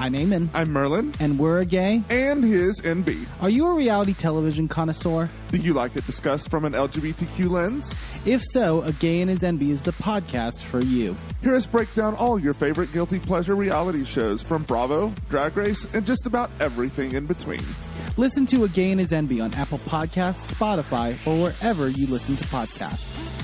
I'm Eamon. I'm Merlin. And we're a gay. And his NB. Are you a reality television connoisseur? Do you like it discussed from an LGBTQ lens? If so, A Gay and His NB is the podcast for you. Hear us break down all your favorite guilty pleasure reality shows from Bravo, Drag Race, and just about everything in between. Listen to A Gay and His NB on Apple Podcasts, Spotify, or wherever you listen to podcasts.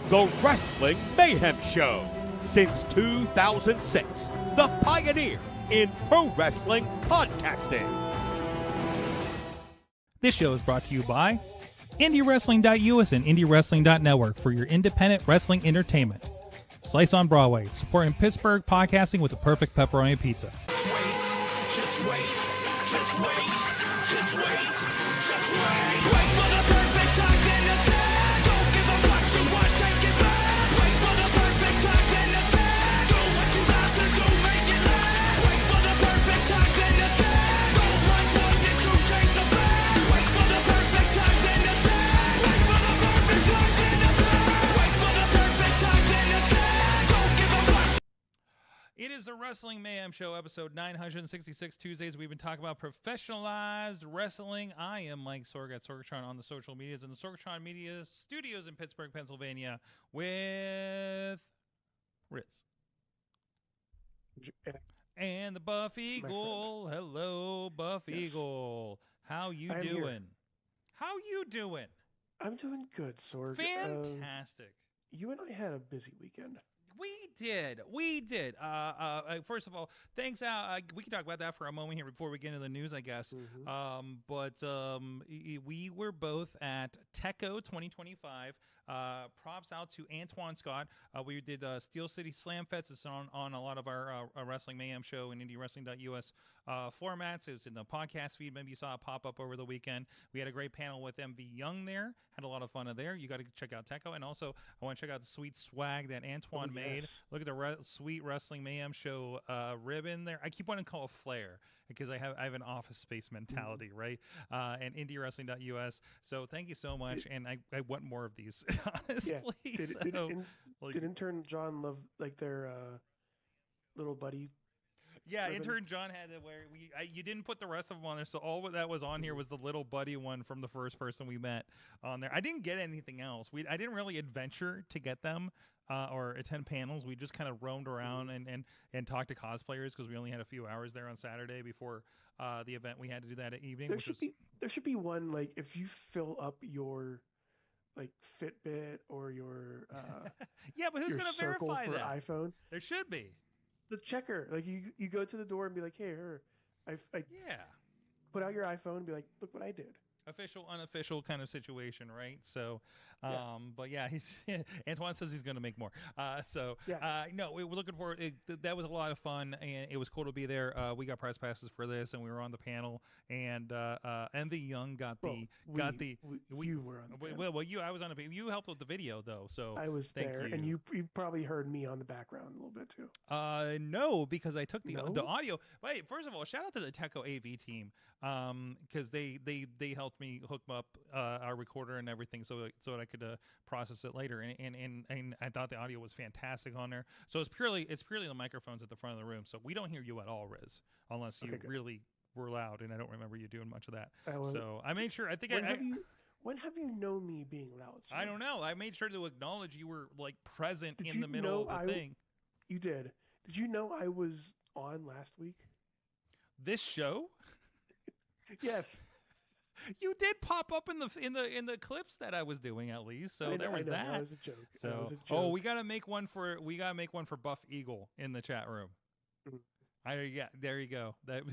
The Wrestling Mayhem Show. Since 2006, the pioneer in pro wrestling podcasting. This show is brought to you by IndieWrestling.us and IndieWrestling.network for your independent wrestling entertainment. Slice on Broadway, supporting Pittsburgh podcasting with the perfect pepperoni pizza. Just wait, just wait, just wait, just wait, just wait. Wait for the perfect time, then attack. Don't give up what you want, take it back. Wait for the perfect time, then attack. Do what you have to do, make it last. Wait for the perfect time, then attack. Don't like what this you change the back. Wait for the perfect time, then attack. Wait for the perfect time, then attack. Wait for the perfect time, then attack. Don't give up what you. It is the Wrestling Mayhem Show, episode 966. Tuesdays, we've been talking about professionalized wrestling. I am Mike Sorg at Sorgatron on the social medias and the Sorgatron Media Studios in Pittsburgh, Pennsylvania with Riz. And the Buff Eagle. Hello, Buff Eagle. How you doing? Here. How you doing? I'm doing good, Sorg. Fantastic. You and I had a busy weekend. We did. First of all, thanks out. We can talk about that for a moment here before we get into the news, I guess. Mm-hmm. We were both at Teco 2025. Props out to Antoine Scott. We did Steel City Slam Fest. It's on a lot of our Wrestling Mayhem Show and IndieWrestling.us formats. It was in the podcast feed. Maybe you saw it pop up over the weekend. We had a great panel with MV Young there. Had a lot of fun there. You got to check out Teco. And also, I want to check out the sweet swag that Antoine made. Look at the sweet Wrestling Mayhem Show ribbon there. I keep wanting to call it flare because I have an office space mentality, right? And IndieWrestling.us. So thank you so much. And I want more of these, honestly. Yeah. Did intern John love like their little buddy? Yeah, intern John had to wear. You didn't put the rest of them on there, so all that was on here was the little buddy one from the first person we met on there. I didn't get anything else. I didn't really adventure to get them or attend panels. We just kind of roamed around and talked to cosplayers because we only had a few hours there on Saturday before the event. We had to do that evening. There should be one, like, if you fill up your like Fitbit or your Yeah, but who's your going to Circle verify for that? iPhone. There should be. The checker, like you go to the door and be like, hey, I Yeah. put out your iPhone and be like, look what I did. Official, unofficial kind of situation, right? So, Yeah. but yeah, Antoine says he's going to make more. Yes. No, we're looking forward. That was a lot of fun, and it was cool to be there. We got press passes for this, and we were on the panel, and the Young got the you were on the panel. I was on the you helped with the video though, so I was thank there, you. and you probably heard me on the background a little bit too. No, because I took the No? audio. Wait, first of all, shout out to the Teco AV team, because they helped me hook up our recorder and everything, so that I could process it later. And I thought the audio was fantastic on there. So it's purely the microphones at the front of the room, so we don't hear you at all, Riz, unless you Okay, good. really were loud, and I don't remember you doing much of that. Well, So I made sure. I think when have you known me being loud? Sir? I don't know. I made sure to acknowledge you were like present Did in you the middle know of the thing. You did. Did you know I was on last week? This show. Yes. You did pop up in the clips that I was doing, at least. So there was that. That was a joke. So That was a joke. oh, we gotta make one for Buff Eagle in the chat room. Mhm. There you go. That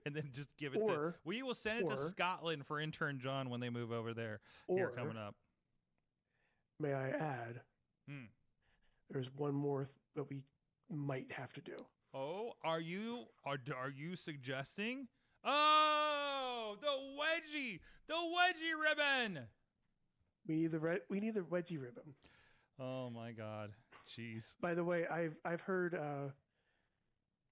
and then just give it. We will send it to Scotland for intern John when they move over there. Here coming up. May I add? There's one more that we might have to do. Oh, are you suggesting? Oh, the wedgie ribbon. We need the wedgie ribbon. Oh my God, jeez. By the way, I've heard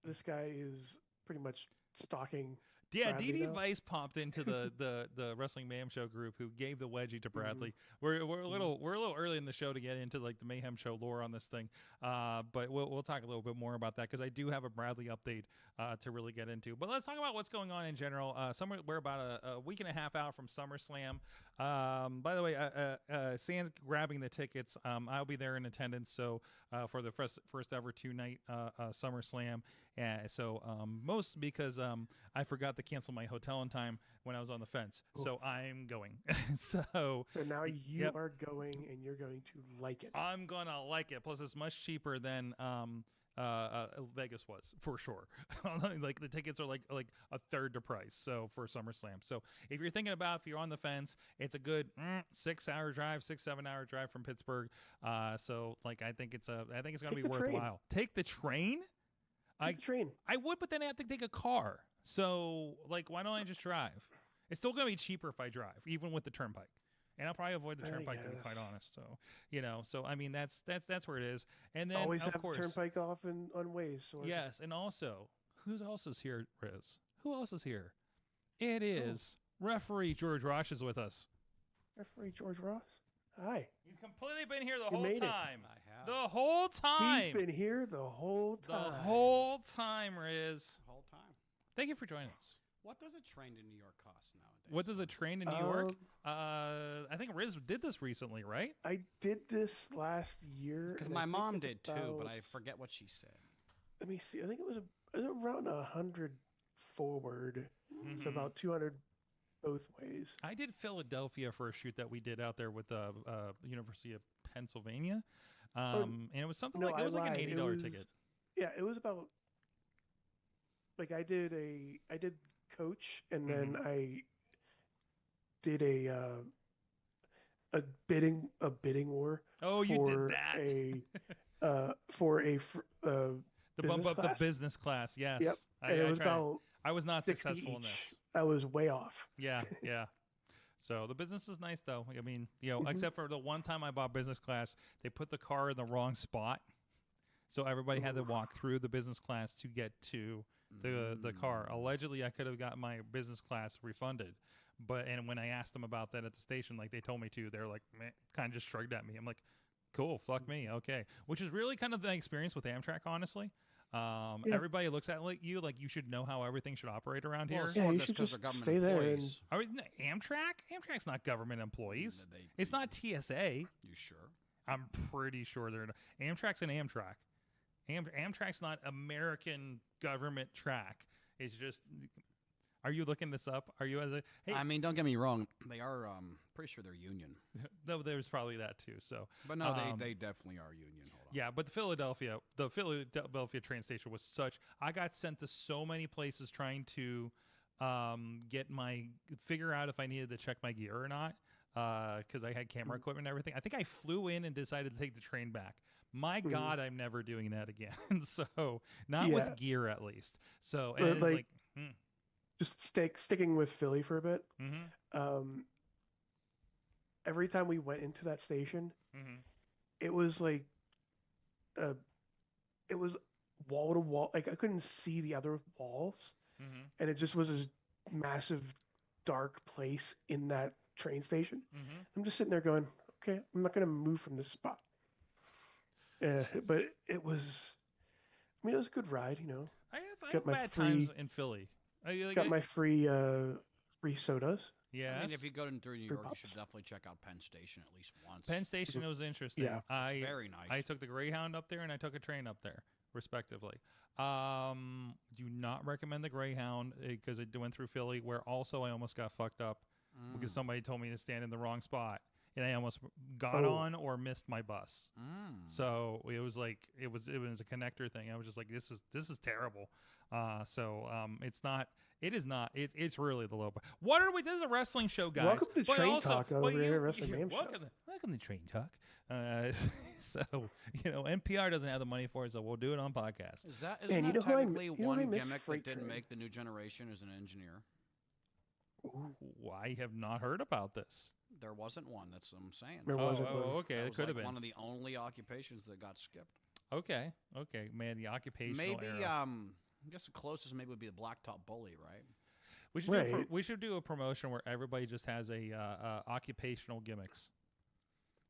this guy is pretty much stalking. Yeah, Bradley DD now. Vice popped into the Wrestling Mayhem Show group, who gave the wedgie to Bradley. We're a little early in the show to get into like the Mayhem Show lore on this thing, but we'll talk a little bit more about that, because I do have a Bradley update to really get into. But let's talk about what's going on in general. We're about a week and a half out from SummerSlam. By the way, Sans grabbing the tickets. I'll be there in attendance. So for the first ever 2-night SummerSlam. So most because I forgot to cancel my hotel in time when I was on the fence. Oof. So I'm going. So now you are going, and you're going to like it. I'm gonna like it. Plus, it's much cheaper than Vegas was, for sure. Like the tickets are like a third the price. So for SummerSlam. So if you're thinking about, if you're on the fence, it's a good 6-7 hour drive from Pittsburgh. So like I think it's gonna be worthwhile. Take the train. Take the train. I would, but then I have to take a car. So like, why don't I just drive? It's still gonna be cheaper if I drive, even with the turnpike. And I'll probably avoid the turnpike, to be quite honest. So, so I mean, that's where it is. And then Always of have course, the turnpike off and on ways. So yes, and also, who else is here, Riz? Who else is here? It is referee George Ross is with us. Referee George Ross. Hi. He's completely been here the You whole made it. time. I have. The whole time. He's been here the whole time. The whole time, Riz. The whole time. Thank you for joining us. What does a train to New York cost nowadays? What does a train to New York? I think Riz did this recently, right? I did this last year. Because and my I think mom it's did too, but I about- forget what she said. Let me see. I think it was around 100 forward. So about 200 both ways. I did Philadelphia for a shoot that we did out there with the University of Pennsylvania, and it was something No, like it was like an lied. It $80 was- ticket. Yeah, it was about like I did coach, and then I did a bidding war. Oh, you for did that. The bump up class. the business class. Yes. Yep. And it was tried. about I was not 60 successful in each. this. I was way off. Yeah, yeah. So the business is nice, though. I mean, Mm-hmm. except for the one time I bought business class, they put the car in the wrong spot, so everybody had to walk through the business class to get to the car. Allegedly, I could have got my business class refunded, and when I asked them about that at the station, like they told me to, they're like, kind of just shrugged at me. I'm like, cool, fuck me, okay. Which is really kind of the experience with Amtrak, honestly. Everybody looks at you like you should know how everything should operate around here. Yeah, you just should 'cause just they're government stay there employees. Are we, Amtrak? Amtrak's not government employees. They- It's not TSA. You sure? I'm pretty sure they're not. Amtrak's an Amtrak. Amtrak's not American government track. It's just Are you looking this up? Are you as a hey? I mean, don't get me wrong. They are. Pretty sure they're union. No, there's probably that too. So, But no, they definitely are union. Hold on. yeah, but the Philadelphia train station was such. I got sent to so many places trying to figure out if I needed to check my gear or not, because I had camera equipment and everything. I think I flew in and decided to take the train back. My God, I'm never doing that again. So not with gear, at least. So and it's just sticking with Philly for a bit. Every time we went into that station, it was like, it was wall to wall. Like I couldn't see the other walls, and it just was this massive, dark place in that train station. I'm just sitting there going, okay, I'm not going to move from this spot. But it was, I mean, it was a good ride, you know. I have bad times in Philly. Got my free sodas. Yeah. I mean, if you go through New York, you should definitely check out Penn Station at least once. Penn Station was interesting. Yeah. It's very nice. I took the Greyhound up there and I took a train up there, respectively. Do not recommend the Greyhound because it went through Philly, where also I almost got fucked up because somebody told me to stand in the wrong spot. And I almost got on or missed my bus. So it was like it was a connector thing. I was just like, this is terrible. It's really the low point. What are we? This is a wrestling show, guys. Welcome to Train Talk over here, Wrestling Mayhem Show. Welcome to Train Talk. So NPR doesn't have the money for it, so we'll do it on podcast. Isn't that technically one gimmick that didn't make the new generation as an engineer? Ooh, I have not heard about this. There wasn't one. That's what I'm saying. There wasn't one. Okay, it could have been one of the only occupations that got skipped. Okay, man, the occupational maybe era. I guess the closest maybe would be the Blacktop Bully, right? We should do a promotion where everybody just has a occupational gimmicks.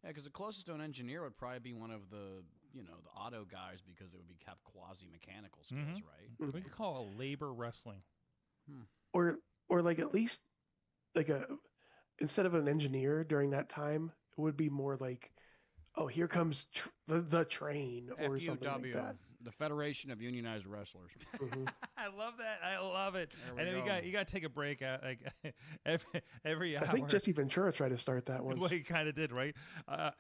Yeah, because the closest to an engineer would probably be one of the the auto guys, because it would have quasi mechanical skills, right? We could call it labor wrestling. Or like at least like instead of an engineer during that time, it would be more like, oh, here comes the train or something like that. The Federation of Unionized Wrestlers. I love that. I love it. And then you got to take a break like every hour. I think Jesse Ventura tried to start that once. Well, he kind of did, right?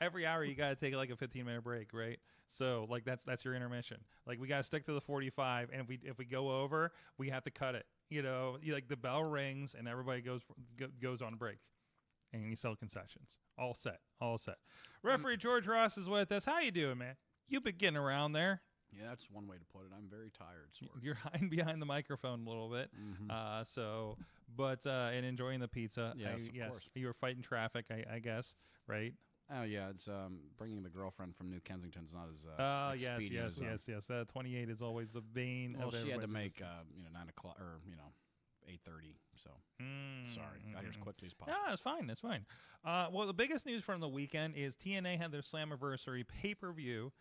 Every hour you got to take like a 15-minute break, right? So like that's your intermission. Like we got to stick to the 45, and if we go over, we have to cut it. Like the bell rings and everybody goes on break, and you sell concessions. All set. Referee George Ross is with us. How you doing, man? You been getting around there? Yeah, that's one way to put it. I'm very tired. You're hiding behind the microphone a little bit, and enjoying the pizza. Yes, of course. You were fighting traffic, I guess, right? Oh yeah, it's bringing the girlfriend from New Kensington is not as expedient yes. 28 is always the bane. Well, of she had to everybody's make 9 o'clock or 8:30. So sorry, got here as quickly as possible. No, it's fine. Well, the biggest news from the weekend is TNA had their Slammiversary pay-per-view.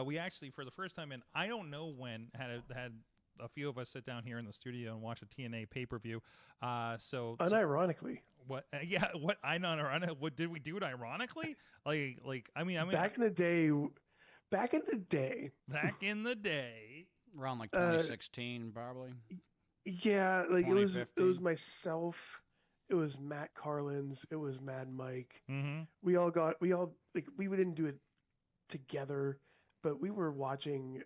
We actually, for the first time in I don't know when, had a few of us sit down here in the studio and watch a TNA pay-per-view. Unironically. What? What? What did we do it ironically? Like I mean, back in the day. Back in the day. Around like 2016, probably. Yeah, like it was myself, it was Matt Carlins, it was Mad Mike. We didn't do it together, but we were watching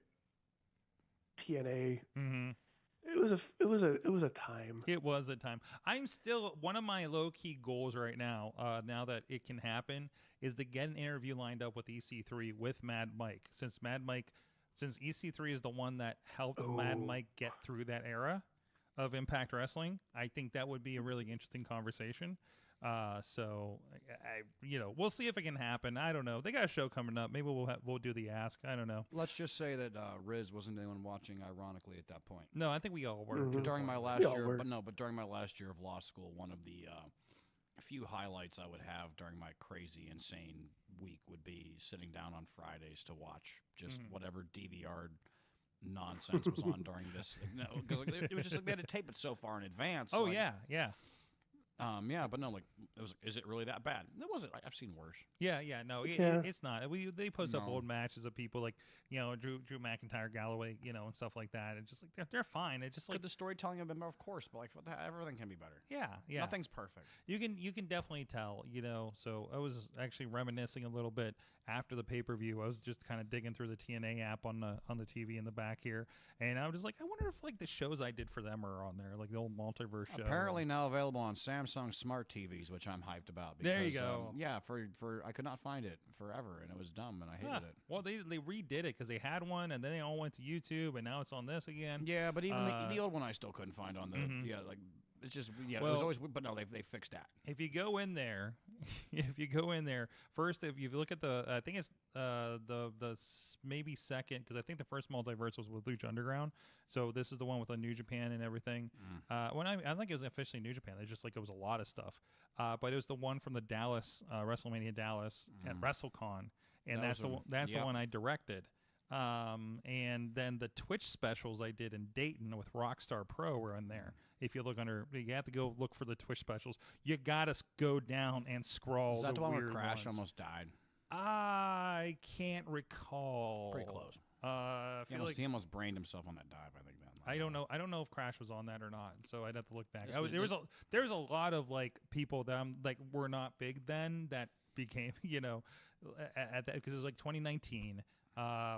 TNA. It was a time. It was a time. I'm still one of my low key goals right now. Now that it can happen, is to get an interview lined up with EC3 with Mad Mike. Since EC3 is the one that helped Mad Mike get through that era of Impact Wrestling, I think that would be a really interesting conversation. So we'll see if it can happen. I don't know. They got a show coming up. Maybe we'll do the ask. I don't know. Let's just say that Riz wasn't anyone watching ironically at that point. No, I think we all were. During my last year, but during my last year of law school, one of the few highlights I would have during my crazy, insane week would be sitting down on Fridays to watch just whatever DVR nonsense was on during this. Because it was just like they had to tape it so far in advance. Oh, like, yeah. Yeah, but no, like, is it really that bad? It wasn't. I've seen worse. Yeah, no, it's not. They post up old matches of people like Drew McIntyre, Galloway, and stuff like that. And just like they're fine. It's just like could the storytelling have been better? Of course, but like everything can be better. Yeah. Nothing's perfect. You can definitely tell, So I was actually reminiscing a little bit after the pay-per-view. I was just kind of digging through the TNA app on the TV in the back here, and I was just like, I wonder if like the shows I did for them are on there, like the old multiverse show. Apparently now available on Samsung Smart TVs, which I'm hyped about. Because, there you go. Yeah, for I could not find it forever, and it was dumb, and I hated it. Well, they redid it because they had one, and then they all went to YouTube, and now it's on this again. Yeah, but even the old one I still couldn't find on the like. It's just it was always, but no, they fixed that. If you go in there, first if you look at I think it's the maybe second, because I think the first multiverse was with Lucha Underground, so this is the one with the New Japan and everything. When I think it was officially New Japan, it just like it was a lot of stuff, but it was the one from the Dallas WrestleMania Dallas at WrestleCon, and that's the one I directed. And then the Twitch specials I did in Dayton with Rockstar Pro were in there. If you look you have to go look for the Twitch specials. You gotta go down and scroll. Is that the one where Crash ones. almost died? I can't recall. Pretty close. He almost brained himself on that dive. I think that. I don't know. I don't know if Crash was on that or not. So I'd have to look back. There was a lot of like people that were not big then that became at that, because it was like 2019.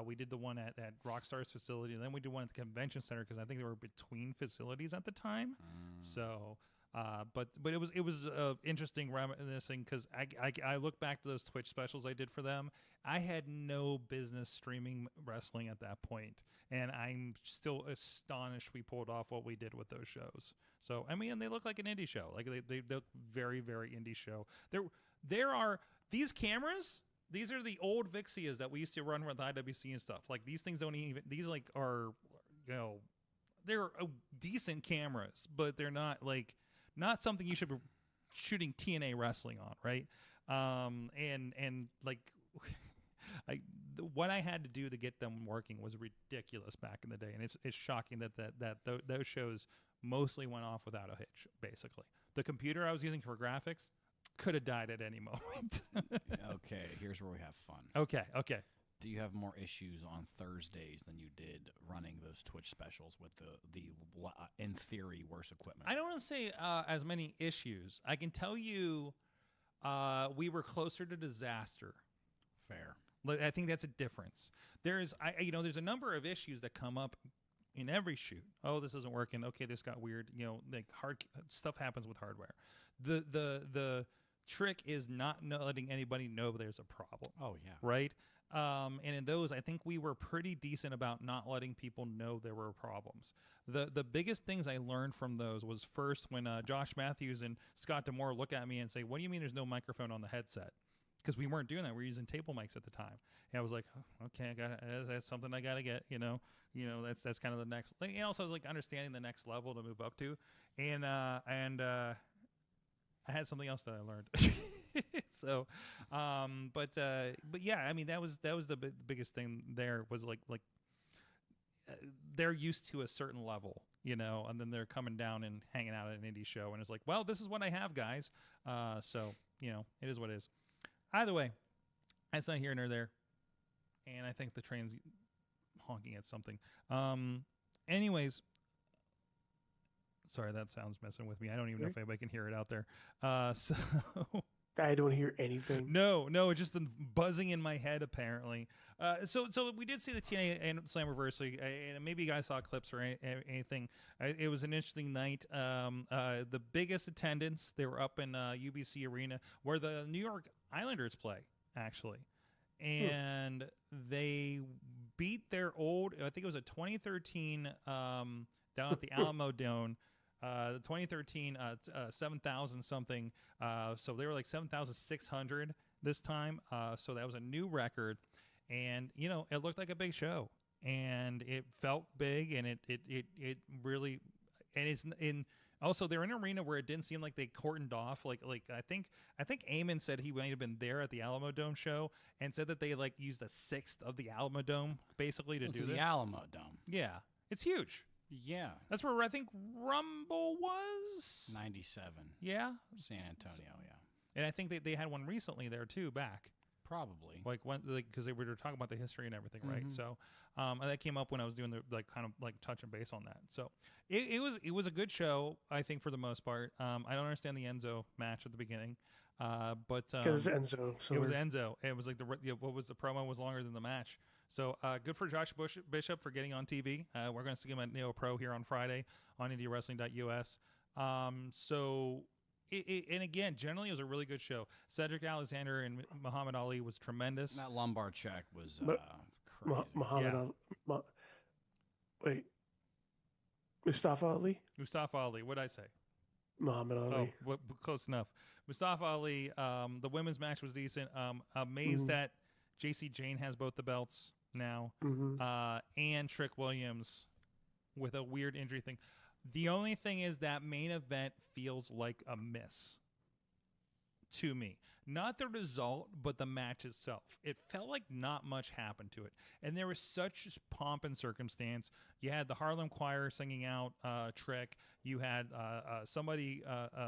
We did the one at Rockstar's facility, and then we did one at the convention center because I think they were between facilities at the time. So, but it was interesting reminiscing, because I look back to those Twitch specials I did for them. I had no business streaming wrestling at that point, and I'm still astonished we pulled off what we did with those shows. So I mean, they look like an indie show. Like they look very, very indie show. There are these cameras. These are the old Vixias that we used to run with IWC and stuff. Like these things don't even. These like are, they're decent cameras, but they're not something you should be shooting TNA wrestling on, right? And like, what I had to do to get them working was ridiculous back in the day, and it's shocking that those shows mostly went off without a hitch. Basically, the computer I was using for graphics could have died at any moment. Okay, here's where we have fun. Okay. Do you have more issues on Thursdays than you did running those Twitch specials with the in theory, worse equipment? I don't want to say as many issues. I can tell you we were closer to disaster. Fair. I think that's a difference. There's a number of issues that come up in every shoot. Oh, this isn't working. Okay, this got weird. Like hard stuff happens with hardware. The trick is not letting anybody know there's a problem. Oh, yeah. Right? And in those, I think we were pretty decent about not letting people know there were problems. The biggest things I learned from those was first when Josh Matthews and Scott D'Amore look at me and say, "What do you mean there's no microphone on the headset?" Because we weren't doing that. We were using table mics at the time. And I was like, oh, okay, that's something I got to get, that's kind of the next. And also I was like understanding the next level to move up to. And I had something else that I learned. So, but yeah, I mean, that was the biggest thing there was like they're used to a certain level, and then they're coming down and hanging out at an indie show, and it's like, well, this is what I have, guys. So, it is what it is. Either way, that's not here nor there. And I think the train's honking at something. Anyways, sorry, that sound's messing with me. I don't even know if anybody can hear it out there. So I don't hear anything. No, it's just the buzzing in my head apparently. So we did see the TNA and Slammiversary, and maybe you guys saw clips or anything. It was an interesting night. The biggest attendance, they were up in UBC Arena where the New York Islanders play, actually. And they beat their old, I think it was a 2013 down at the Alamo Dome. The 2013 7,000 something. So they were like 7,600 this time. So that was a new record, and it looked like a big show, and it felt big, and it really, and it's in. Also, they're in an arena where it didn't seem like they cordoned off. Like I think Eamon said he might have been there at the Alamo Dome show and said that they used a sixth of the Alamo Dome basically to do this. The Alamo Dome. Yeah, it's huge. Yeah. That's where I think Rumble was. 97. Yeah. San Antonio, yeah. And I think they had one recently there too, back. Probably. Because they were talking about the history and everything, right? So and that came up when I was doing the kind of touch and base on that. So it was a good show, I think, for the most part. I don't understand the Enzo match at the beginning, but because Enzo. So it was Enzo. It was like what was the promo was longer than the match. So good for Josh Bishop for getting on TV. We're going to see him at Neo Pro here on Friday on IndieWrestling.us. And again, generally, it was a really good show. Cedric Alexander and Muhammad Ali was tremendous. That lumbar check was crazy. Muhammad Ali. Wait. Mustafa Ali? Mustafa Ali. What'd I say? Muhammad Ali. Oh, close enough. Mustafa Ali, the women's match was decent. Amazed that JC Jane has both the belts now. And Trick Williams with a weird injury thing. The only thing is that main event feels like a miss to me. Not the result, but the match itself. It felt like not much happened to it. And there was such pomp and circumstance. You had the Harlem Choir singing out Trick. You had somebody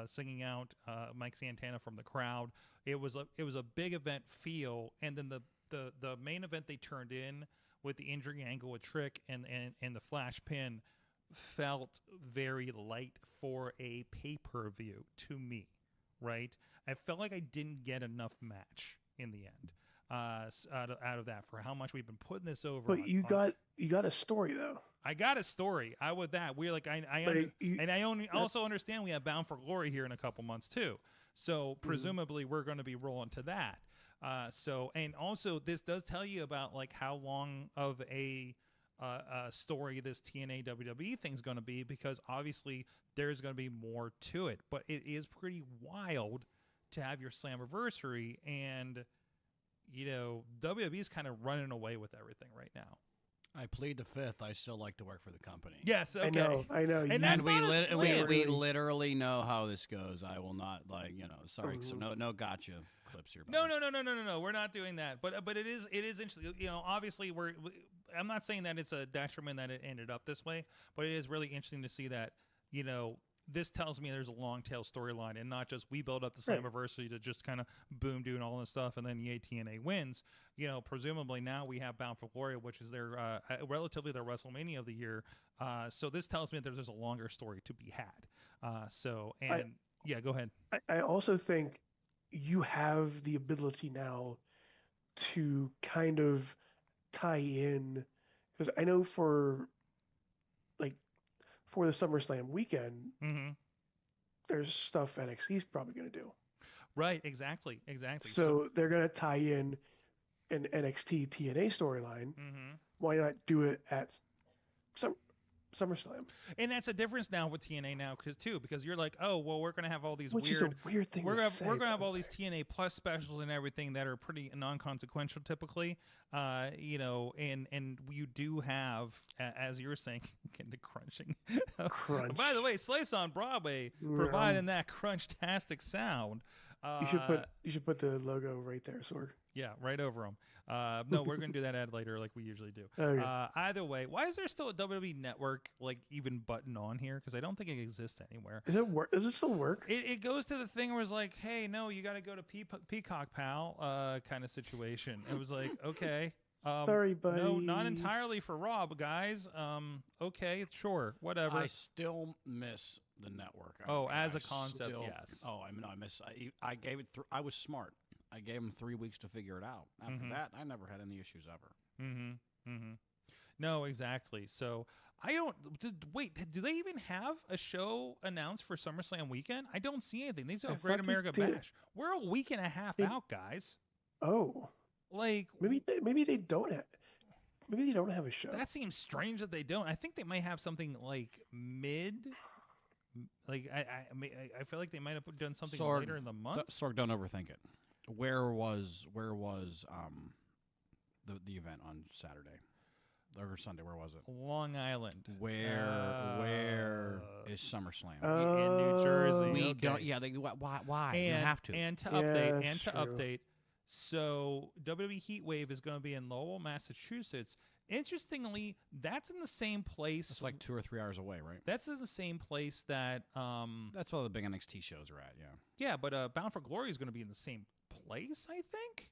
singing out Mike Santana from the crowd. It was a big event feel. And then the main event they turned in with the injury angle with Trick and the flash pin felt very light for a pay-per-view to me, right? I felt like I didn't get enough match in the end out of that for how much we've been putting this over. But you got a story though. I got a story. We're like I also understand we have Bound for Glory here in a couple months too. So presumably we're going to be rolling to that. And also this does tell you about like how long of a story this TNA WWE thing's going to be, because obviously there's going to be more to it, but it is pretty wild to have your Slammiversary, and WWE's kind of running away with everything right now. I plead the fifth. I still like to work for the company. Yes, okay. I know. And that's we literally know how this goes. I will not sorry. So no gotcha clips here. No. We're not doing that. But it is interesting. Obviously I'm not saying that it's a detriment that it ended up this way, but it is really interesting to see that, this tells me there's a long tail storyline and not just we build up the Slammiversary to just kind of boom doing all this stuff and then yay TNA wins. Presumably now we have Bound for Glory, which is their relatively their WrestleMania of the year. So this tells me that there's a longer story to be had. Go ahead. I also think you have the ability now to kind of tie in, because I know for the SummerSlam weekend, there's stuff NXT's probably going to do. Right, exactly. So they're going to tie in an NXT TNA storyline. Why not do it at SummerSlam? And that's a difference now with TNA now, because you're like, oh, well, we're going to have all these is a weird thing. We're going to have all these TNA Plus specials and everything that are pretty non-consequential typically, and you do have, as you were saying, into crunching. Crunch. By the way, Slice on Broadway providing that crunch-tastic sound. You should put the logo right there, Sorg. Yeah, right over them. No, we're going to do that ad later like we usually do. Okay. Either way, why is there still a WWE Network even button on here? Because I don't think it exists anywhere. Does it still work? It goes to the thing where it's like, hey, no, you got to go to Peacock, pal, kind of situation. It was like, okay. Sorry, buddy. No, not entirely for Raw, but guys. Okay, sure, whatever. I still miss the network. As a concept, yes. I miss. I gave it. I was smart. I gave them 3 weeks to figure it out. After that, I never had any issues ever. No, exactly. So I don't. Wait, do they even have a show announced for SummerSlam weekend? I don't see anything. They still have Great America Bash. We're a week and a half out, guys. Oh, like maybe they don't have. Maybe they don't have a show. That seems strange that they don't. I think they might have something like mid. Like I feel like they might have done something later in the month. Sorg, don't overthink it. Where was the event on Saturday or Sunday? Where was it? Long Island. Where is SummerSlam? In New Jersey. We don't. Yeah. Why? You have to. And to update. So WWE Heatwave is going to be in Lowell, Massachusetts. Interestingly, that's in the same place. It's like 2 or 3 hours away, right? That's in the same place that. That's all the big NXT shows are at. Yeah. Yeah, but Bound for Glory is going to be in the same place, I think.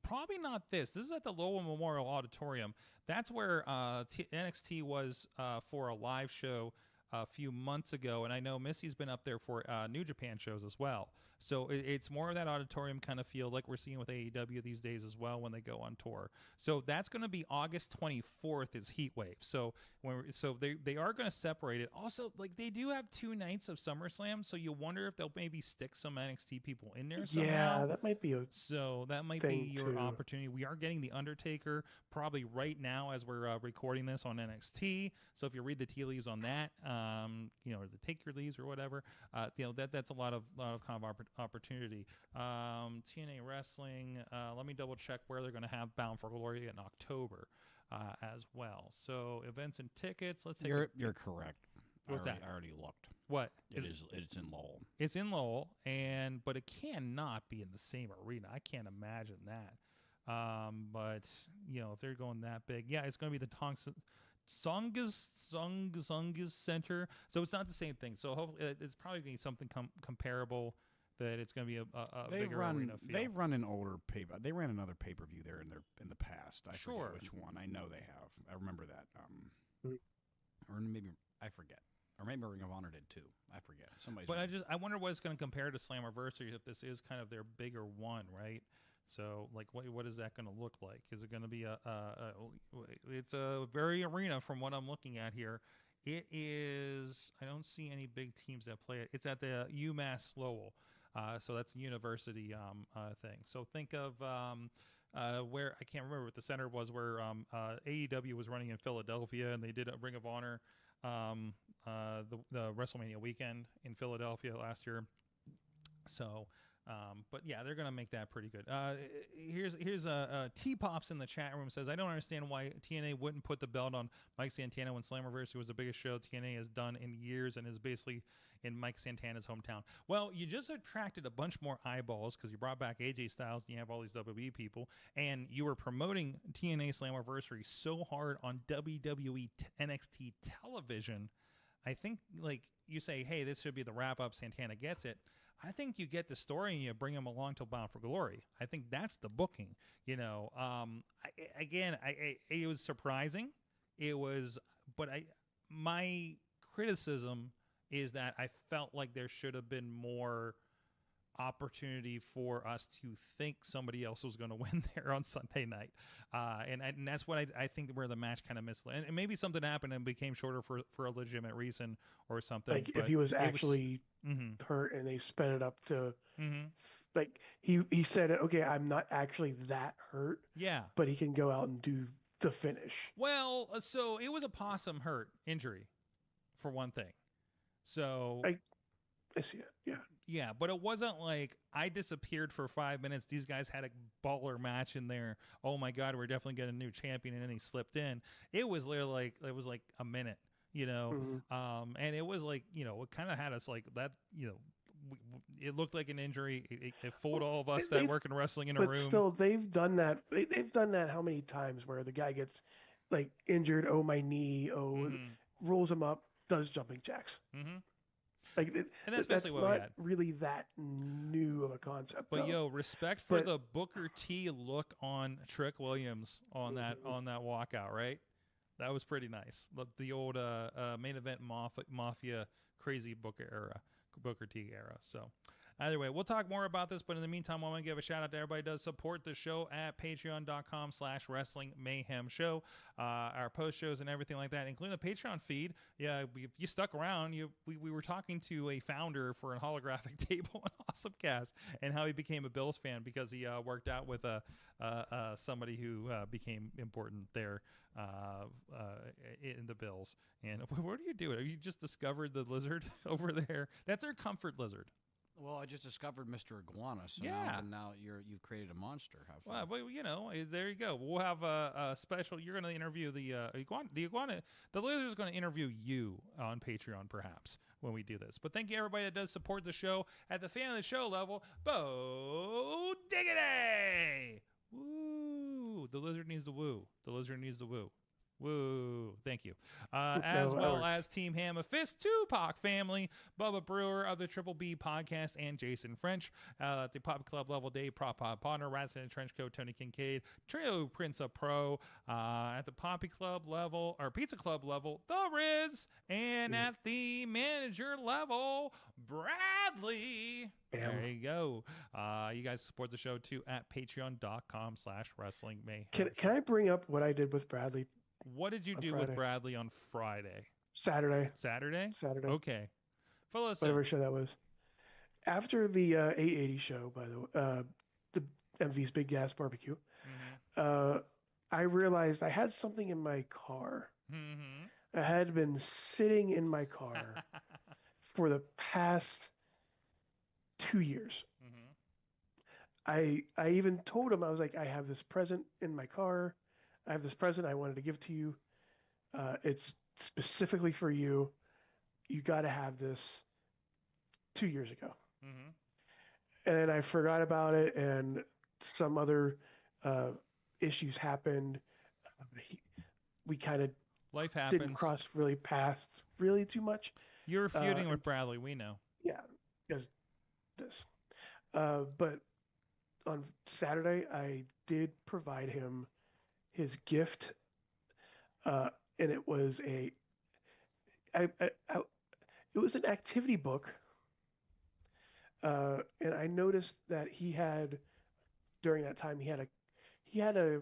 Probably not this. This is at the Lowell Memorial Auditorium. That's where NXT was for a live show a few months ago, and I know Missy's been up there for New Japan shows as well. So it's more of that auditorium kind of feel like we're seeing with AEW these days as well when they go on tour. So that's going to be August 24th is Heatwave. So they are going to separate it. Also, like they do have 2 nights of SummerSlam, so you wonder if they'll maybe stick some NXT people in there somehow. Yeah, that might be a So that might be your opportunity. We are getting The Undertaker probably right now as we're recording this on NXT. So if you read the tea leaves on that, or the take your leaves or whatever, that's a lot of kind of opportunity. TNA Wrestling. Let me double check where they're going to have Bound for Glory in October as well. So events and tickets. Let's take. You're correct. What's that? I already looked. What? It's in Lowell. It's in Lowell, but it cannot be in the same arena. I can't imagine that. But if they're going that big, yeah, it's going to be the Songas Center. So it's not the same thing. So hopefully it's probably going to be something comparable. That it's going to be a bigger arena feel. They've run an older paper. They ran another pay-per-view there in the past. I Sure. forget which one. I know they have. I remember that. Or maybe I forget. Or maybe Ring of Honor did too. I forget. I wonder what it's going to compare to Slammiversary if this is kind of their bigger one, right? So, like, what is that going to look like? Is it going to be it's a very arena from what I'm looking at here. It is. I don't see any big teams that play it. It's at the UMass Lowell. So that's a university thing. So think of where I can't remember what the center was, where AEW was running in Philadelphia, and they did a Ring of Honor, the WrestleMania weekend in Philadelphia last year. So, but yeah, they're gonna make that pretty good. Here's T-Pops in the chat room says, I don't understand why TNA wouldn't put the belt on Mike Santana when Slammiversary was the biggest show TNA has done in years and is basically in Mike Santana's hometown. Well, you just attracted a bunch more eyeballs because you brought back AJ Styles and you have all these WWE people, and you were promoting TNA Slammiversary so hard on WWE NXT television. I think, like, you say, hey, this should be the wrap-up, Santana gets it. I think you get the story and you bring him along till Bound for Glory. I think that's the booking. It was surprising. My criticism is that I felt like there should have been more opportunity for us to think somebody else was going to win there on Sunday night. And that's what I think where the match kind of missed. And maybe something happened and became shorter for a legitimate reason or something. Like if he was actually hurt and they sped it up to like he said, okay, I'm not actually that hurt. Yeah. But he can go out and do the finish. Well, so it was a possum hurt injury for one thing. So I see it. Yeah. Yeah, but it wasn't like I disappeared for 5 minutes. These guys had a baller match in there. Oh my God, we're definitely getting a new champion, and then he slipped in. It was literally like a minute, and it was like it kind of had us like that. It looked like an injury. It fooled all of us that work in wrestling in a room. But still, they've done that. They've done that how many times where the guy gets like injured? Oh, my knee. Oh, rolls him up, does jumping jacks. Like and that's basically what we had. Really that new of a concept. But respect for the Booker T look on Trick Williams on that walkout, right? That was pretty nice. The old main event mafia crazy Booker T era. So either way, we'll talk more about this, but in the meantime, I want to give a shout out to everybody who does support the show at patreon.com/Wrestling Mayhem Show. Our post shows and everything like that, including the Patreon feed. Yeah, if you stuck around, we were talking to a founder for a holographic table on AwesomeCast and how he became a Bills fan because he worked out with somebody who became important there in the Bills. And what are you doing? Have you just discovered the lizard over there? That's our comfort lizard. Well, I just discovered Mr. Iguana, so now you've created a monster. Have fun. Well, there you go. We'll have a special. You're going to interview the iguana. The lizard is going to interview you on Patreon, perhaps, when we do this. But thank you, everybody that does support the show at the fan of the show level. Bo Diggity! Woo! woo. The lizard needs the woo. The lizard needs the woo. Woo. Thank you. As well as Team Hammer Fist, Tupac family, Bubba Brewer of the Triple B podcast, and Jason French. At the Pop Club level, Dave Prop Bonner, Rats in a Trench Coat, Tony Kincaid, Trio Prince of Pro. At the Poppy Club level, or Pizza Club level, The Riz. And at the manager level, Bradley. Bam. There you go. You guys support the show too at patreon.com/Wrestling Mayhem. Can I bring up what I did with Bradley? What did you do Friday. with Bradley on Friday? Saturday. Saturday? Okay. Fill us Whatever in. show that was. After the 880 show, by the way, the MV's Big Gas Barbecue, I realized I had something in my car. I had been sitting in my car for the past 2 years. I even told him, I was like, I have this present in my car. I have this present I wanted to give to you. It's specifically for you. You got to have this 2 years ago. And then I forgot about it, and some other issues happened. We kind of Life happens. didn't cross really paths really too much. You're feuding with Bradley, we know. Yeah, because this. But on Saturday, I did provide him his gift, and it was it was an activity book, and I noticed that he had, during that time, he had a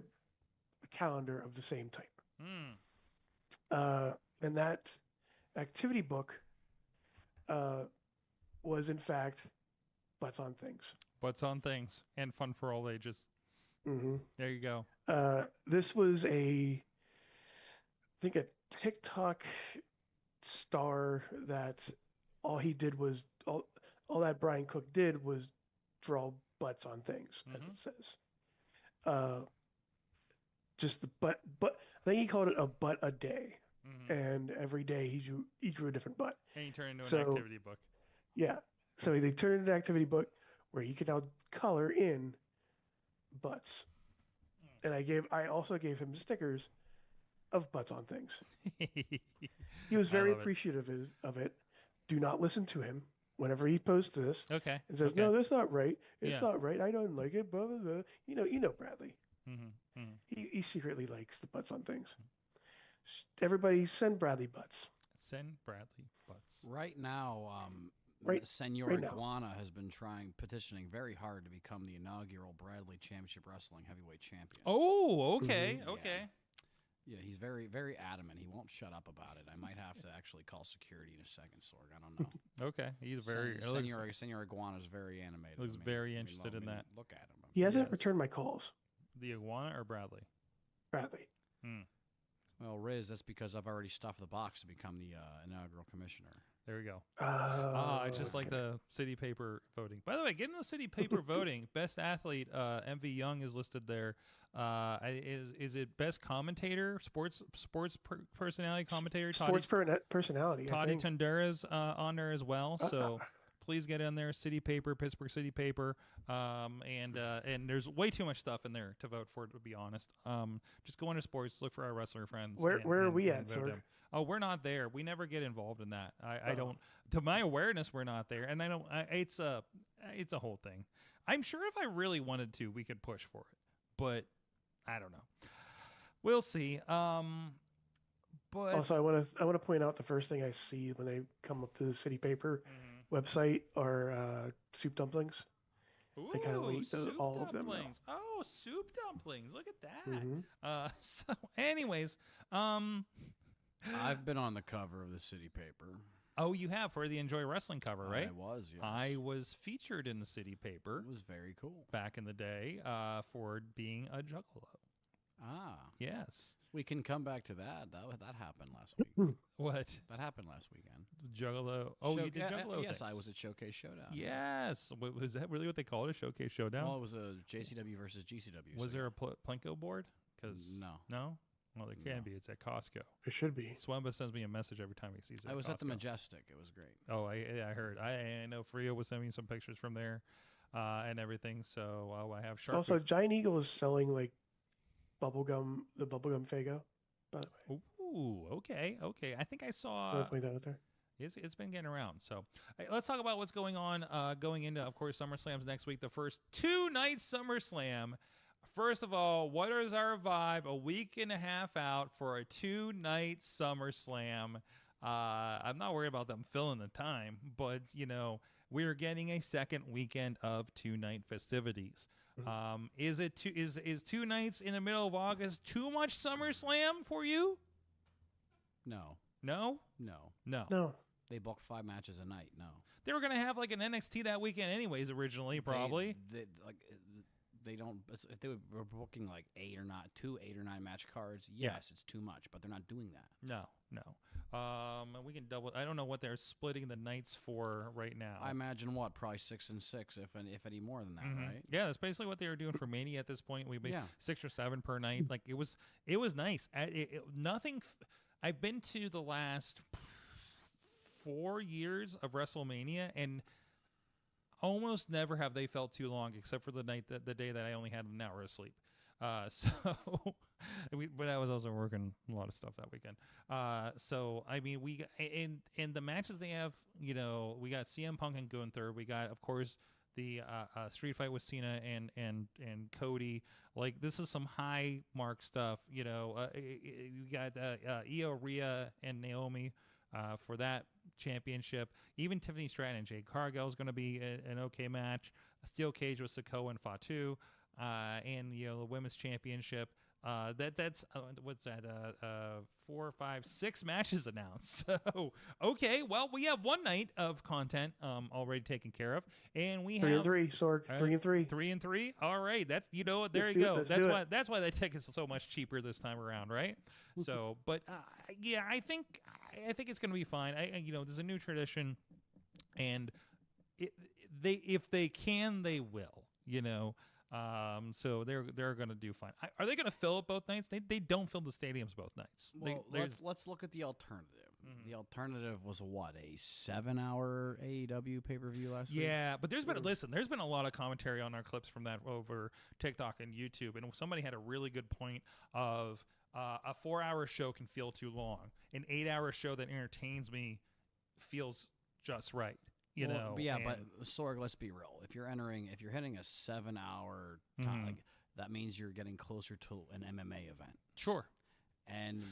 calendar of the same type, and that activity book was in fact Butts on Things. Butts on Things and fun for all ages. There you go. This was I think a TikTok star that all he did was all that Brian Cook did was draw butts on things, as it says. Just the butt. I think he called it a butt a day, and every day he drew a different butt. And you turn into an activity book. Yeah. So they turned into an activity book where you can now color in butts. And I also gave him stickers of Butts on Things. He was very appreciative of it. Do not listen to him whenever he posts this. Okay. And says, no, that's not right. It's not right. I don't like it. Blah, blah, blah. You know Bradley. He secretly likes the Butts on Things. Everybody send Bradley butts. Send Bradley butts. Right now, Senor Iguana has been petitioning very hard to become the inaugural Bradley Championship Wrestling Heavyweight Champion. Oh, okay, okay. Yeah, he's very, very adamant. He won't shut up about it. I might have to actually call security in a second, Sorg. I don't know. Okay, he's very... Senor Iguana is very animated. Looks very interested in that. Look at him. He hasn't returned my calls. The Iguana or Bradley? Bradley. Well, Riz, that's because I've already stuffed the box to become the inaugural commissioner. There we go. I just like the city paper voting. By the way, getting the city paper voting, best athlete, MV Young is listed there. Is it best commentator, sports personality commentator? Personality. Toddy Tundera's on there as well. So please get in there. City paper, Pittsburgh City paper, and there's way too much stuff in there to vote for. To be honest, just go into sports, look for our wrestler friends. Where are we at, sir? Oh, we're not there. We never get involved in that. I don't. To my awareness, we're not there, and I don't. It's a whole thing. I'm sure if I really wanted to, we could push for it, but I don't know. We'll see. But also, I want to point out the first thing I see when I come up to the city paper website are soup dumplings. Ooh, I kind of eat all of them. Oh, soup dumplings! Look at that. So, anyways, I've been on the cover of the city paper. Oh, you have for the Enjoy Wrestling cover, right? I was, yes. I was featured in the city paper. It was very cool. Back in the day for being a juggalo. Ah. Yes. We can come back to that. That happened last week. What? That happened last weekend. Juggalo. Oh, you did Juggalo Yes, things. I was at Showcase Showdown. Yes. Was that really what they called it, Showcase Showdown? Well, it was a JCW versus GCW. Was there a Plinko board? No. No? Well, there can be. It's at Costco. It should be. Swemba sends me a message every time he sees it. I was at the Majestic. It was great. Oh, I heard. I know Frio was sending me some pictures from there and everything. So I have Sharpie. Also, Giant Eagle is selling like bubblegum Fago, by the way. Ooh, okay. I think I saw. Point that out there. It's been getting around. So let's talk about what's going on going into, of course, SummerSlam's next week. The first 2-night SummerSlam. First of all, what is our vibe a week and a half out for a 2-night SummerSlam? I'm not worried about them filling the time, but, we're getting a second weekend of 2-night festivities. Is 2 nights in the middle of August too much SummerSlam for you? No. No? No. No. They book 5 matches a night. No. They were going to have like an NXT that weekend anyways originally, probably. They don't. If they were booking like 8 or 9 match cards, yes, it's too much. But they're not doing that. No. We can double. I don't know what they're splitting the nights for right now. I imagine probably 6 and 6, if any more than that, right? Yeah, that's basically what they were doing for Mania at this point. We made 6 or 7 per night. Like it was nice. Nothing. I've been to the last 4 years of WrestleMania, and almost never have they felt too long, except for the day that I only had an hour of sleep. But I was also working a lot of stuff that weekend. So I mean, we in the matches they have, we got CM Punk and Gunther. We got, of course, the street fight with Cena and Cody. Like, this is some high mark stuff. You got Io, Rhea, and Naomi for that championship. Even Tiffany Stratton and Jade Cargill is going to be an okay match. A steel cage with Sikoa and Fatu, and the women's championship. That's what's that? 4, 5, 6 matches announced. So okay, well, we have 1 night of content already taken care of, and we 3 have and 3, Sorg. 3 and 3. 3 and 3. All right, that's there Let's you do go. it. That's why that ticket is so much cheaper this time around, right? So, but yeah, I think it's going to be fine. There's a new tradition, and if they can, they will. So they're going to do fine. Are they going to fill it both nights? They don't fill the stadiums both nights. Well, let's look at the alternative. Mm-hmm. The alternative was a 7-hour AEW pay-per-view last week? Yeah, but there's been a lot of commentary on our clips from that over TikTok and YouTube, and somebody had a really good point of a 4-hour show can feel too long. An 8-hour show that entertains me feels just right. But Sorg, let's be real. If you're hitting a 7-hour time, like, that means you're getting closer to an MMA event. Sure. And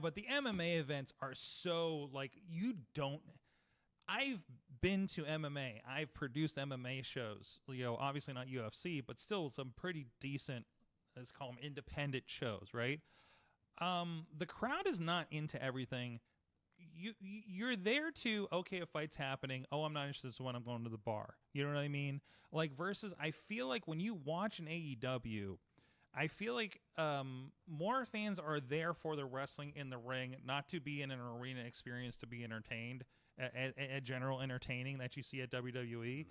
but the MMA events are so, like, I've been to MMA. I've produced MMA shows. Obviously not UFC, but still some pretty decent, let's call them independent shows, right? The crowd is not into everything. You're there to, okay, a fight's happening. Oh, I'm not interested in this one. I'm going to the bar. You know what I mean? Like, versus, I feel like when you watch an AEW, I feel like more fans are there for the wrestling in the ring, not to be in an arena experience, to be entertained, a general entertaining that you see at WWE.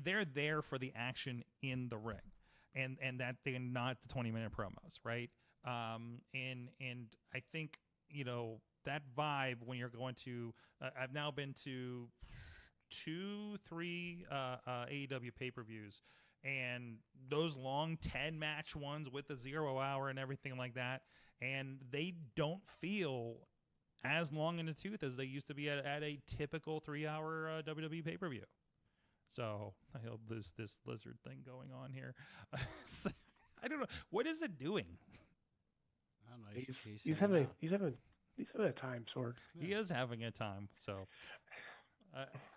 They're there for the action in the ring, and that they're not the 20-minute promos, right? And I think, that vibe when you're going to, I've now been to 2-3 AEW pay-per-views, and those long 10-match ones with the 0 hour and everything like that, and they don't feel as long in the tooth as they used to be at a typical 3-hour WWE pay-per-view. So I hope there's this lizard thing going on here. I don't know. What is it doing? I don't know. He's having a time, Sorg. He is having a time. So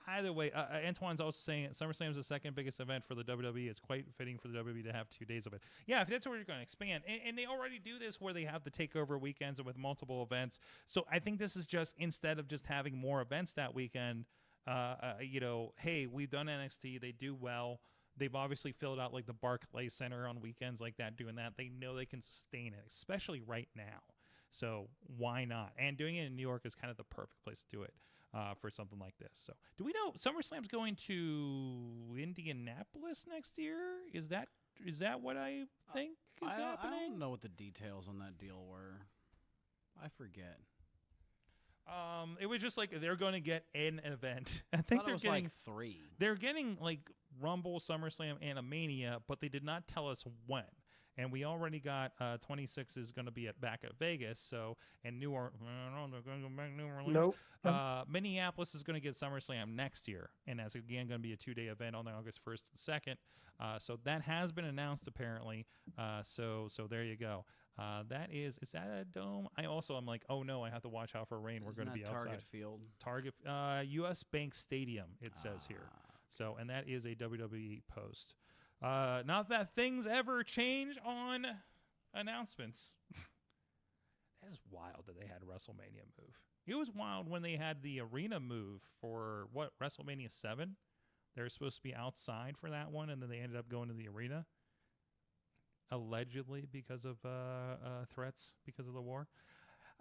either way, Antoine's also saying SummerSlam is the second biggest event for the WWE. It's quite fitting for the WWE to have 2 days of it. Yeah, if that's where you're going to expand. And they already do this where they have the takeover weekends and with multiple events. So I think this is just, instead of just having more events that weekend, hey, we've done NXT. They do well. They've obviously filled out like the Barclays Center on weekends like that, doing that. They know they can sustain it, especially right now. So why not? And doing it in New York is kind of the perfect place to do it for something like this. So do we know SummerSlam's going to Indianapolis next year? Is that what I think is happening? I don't know what the details on that deal were. I forget. It was just like they're going to get an event. I think they're getting like 3. They're getting like Rumble, SummerSlam, and a Mania, but they did not tell us when. and we already got 26 is going to be back at Vegas. So, and New Orleans, they're going to go back to New Orleans. Nope. Minneapolis is going to get SummerSlam next year, and that's again going to be a 2-day event on August 1st and 2nd. So that has been announced apparently. So there you go. That is that a dome? I'm like, oh no, I have to watch out for rain. We're going to be outside. Target Field. Target, U.S. Bank Stadium. It says here. So, and that is a WWE post. Not that things ever change on announcements. That is wild that they had WrestleMania move. It was wild when they had the arena move for WrestleMania 7. They were supposed to be outside for that one, and then they ended up going to the arena. Allegedly because of threats because of the war.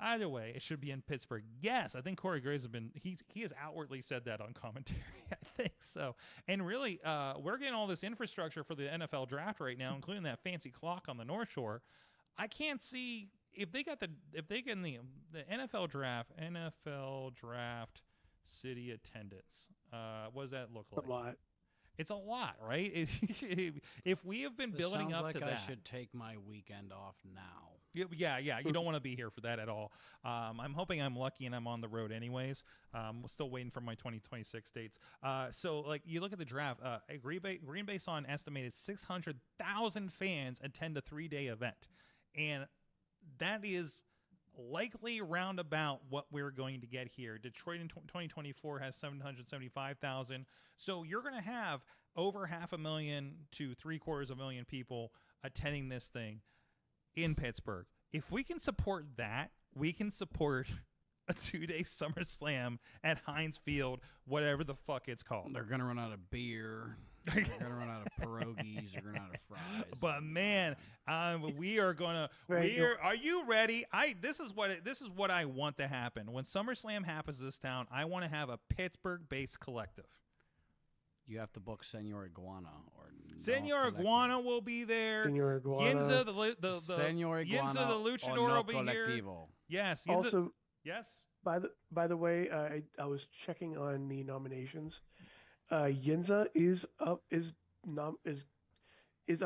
Either way, it should be in Pittsburgh. Yes, I think Corey Graves he has outwardly said that on commentary. I think so. And really, we're getting all this infrastructure for the NFL draft right now, including that fancy clock on the North Shore. I can't see if they get the NFL draft city attendance. What does that look like? A lot. It's a lot, right? If we have been building up like to I that, should take my weekend off now. Yeah. You don't want to be here for that at all. I'm hoping I'm lucky and I'm on the road anyways. I'm still waiting for my 2026 dates. So, like, you look at the draft. Green Bay saw an estimated 600,000 fans attend a 3-day event, and that is likely roundabout what we're going to get here. Detroit in 2024 has 775,000. So you're going to have over 500,000 to 750,000 people attending this thing in Pittsburgh. If we can support that, we can support a 2-day SummerSlam at Heinz Field, whatever the fuck it's called. They're going to run out of beer. They're going to run out of pierogies. They're going to run out of fries. But man, we are going to. Are you ready? This is what I want to happen when SummerSlam happens in this town. I want to have a Pittsburgh-based collective. You have to book Senor Iguana Senor Iguana will be there. Senor Iguana. Yinza Senor Iguana Yinza the Luchador will be here. Yes. Yinza, Also, yes. By the way, I was checking on the nominations. Yinza is up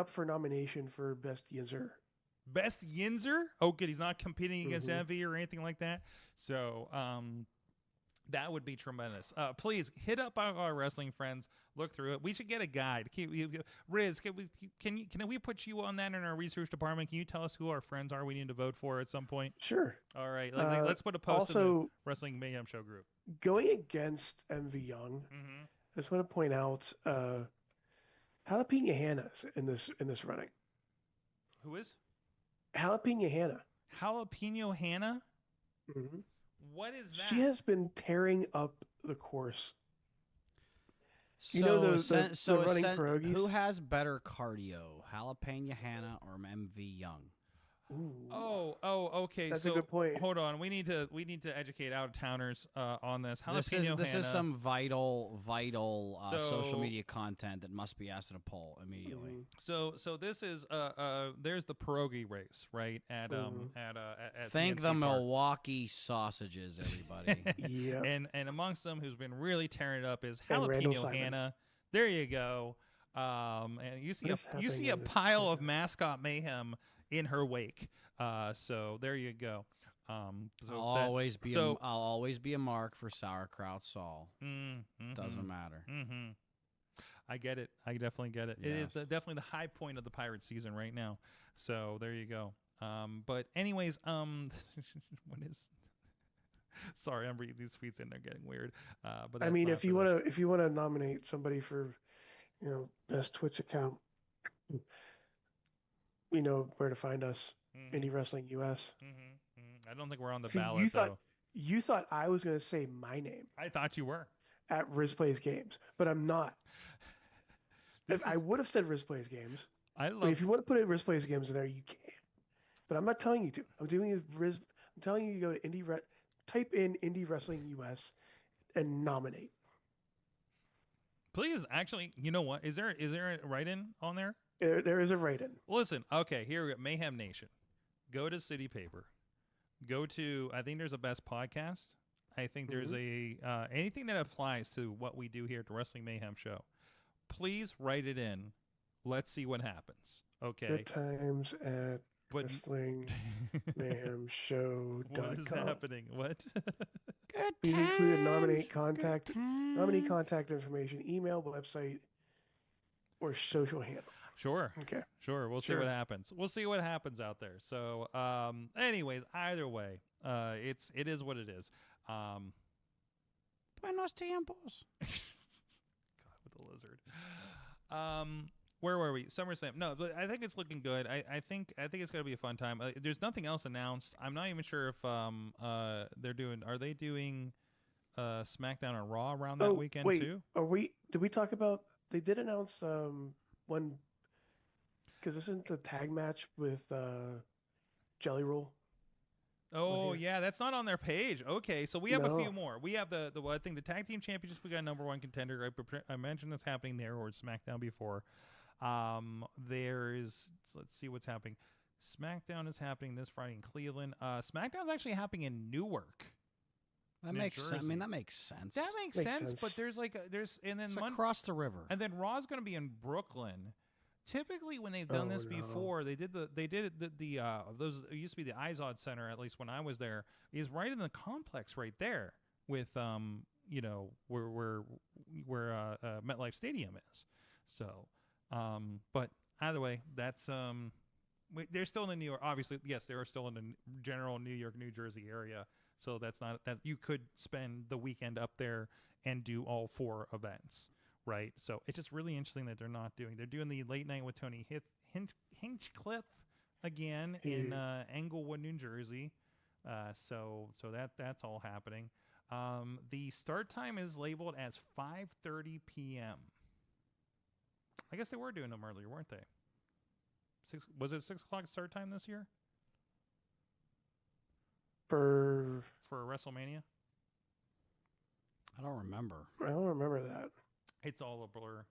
for nomination for best Yinzer. Best Yinzer? Oh, good. He's not competing against Envy or anything like that. So, that would be tremendous. Please hit up our wrestling friends. Look through it. We should get a guide. Riz, can we put you on that in our research department? Can you tell us who our friends are we need to vote for at some point? Sure. All right. Let's put a post in the Wrestling Mayhem Show group. Going against MV Young, I just want to point out Jalapeno Hannah's in this running. Who is? Jalapeno Hannah. Jalapeno Hannah? Mm-hmm. What is that? She has been tearing up the course. So, you know the running pierogies? Who has better cardio, Jalapeno Hannah or MV Young? Ooh. Oh, okay. That's so a good point. Hold on, we need to educate out of towners on this. This is some vital social media content that must be asked in a poll immediately. So this is there's the pierogi race, right? At Thank the PNC Park. Milwaukee sausages, everybody. Yeah. And amongst them, who's been really tearing it up is And Randall Jalapeno Simon. Hannah. There you go. And you see a pile of mascot mayhem in her wake. So there you go. I'll always be a mark for sauerkraut Saul. Doesn't matter. I get it. I definitely get it. Yes. It is definitely the high point of the pirate season right now. So there you go. But anyways, what is? Sorry, I'm reading these tweets and they're getting weird. But I mean, if you want to nominate somebody for, best Twitch account, we know where to find us. Indie Wrestling US. I don't think we're on the ballot though. You thought I was going to say my name. I thought you were at Riz Plays Games, but I'm not. I would have said Riz Plays Games. If you want to put Riz Plays Games in there, you can. But I'm not telling you to. I'm telling you to go to type in Indie Wrestling US and nominate. Please, actually, you know what? Is there a write-in on there? There is a write-in. Listen, okay, here we go. Mayhem Nation. Go to City Paper. Go to, I think there's a best podcast. I think there's anything that applies to what we do here at the Wrestling Mayhem Show. Please write it in. Let's see what happens. Okay. Good times at But- Wrestling Mayhem Show.com. What is happening? What? These include nominee contact information, email, website, or social handle. Sure. Okay. Sure. We'll see Sure. what happens. We'll see what happens out there. So, anyways, either way, it is what it is. Buenos tiempos. God, with the lizard. Where were we? SummerSlam. No, but I think it's looking good. I think it's going to be a fun time. There's nothing else announced. I'm not even sure if they're doing. Are they doing SmackDown or Raw around that weekend wait, too? Did we talk about? They did announce one, because isn't the tag match with Jelly Roll? Oh here. yeah, that's not on their page. Okay, so we have a No. few more. We have the I think the tag team championships. We got a number one contender. I mentioned that's happening there or SmackDown before. There's let's see what's happening. SmackDown is happening this Friday in Cleveland. SmackDown's actually happening in Newark. That New makes sense. I Jersey. mean, that makes sense. That makes sense, but there's and then It's across the river. and then Raw's going to be in Brooklyn. Typically, when they've done this no. before, they did those. It used to be the Izod Center, at least when I was there. Is right in the complex right there with where MetLife Stadium is. So, but either way, that's they're still in New York. Obviously, yes, they are still in the general New York, New Jersey area. So that's not that you could spend the weekend up there and do all 4 events. Right, so it's just really interesting that they're doing the late night with Tony Hinchcliffe again in Englewood, New Jersey. So that's all happening. The start time is labeled as 5:30 p.m. I guess they were doing them earlier, weren't they? Was it 6 o'clock start time this year For WrestleMania? I don't remember. I don't remember that. It's all a blur.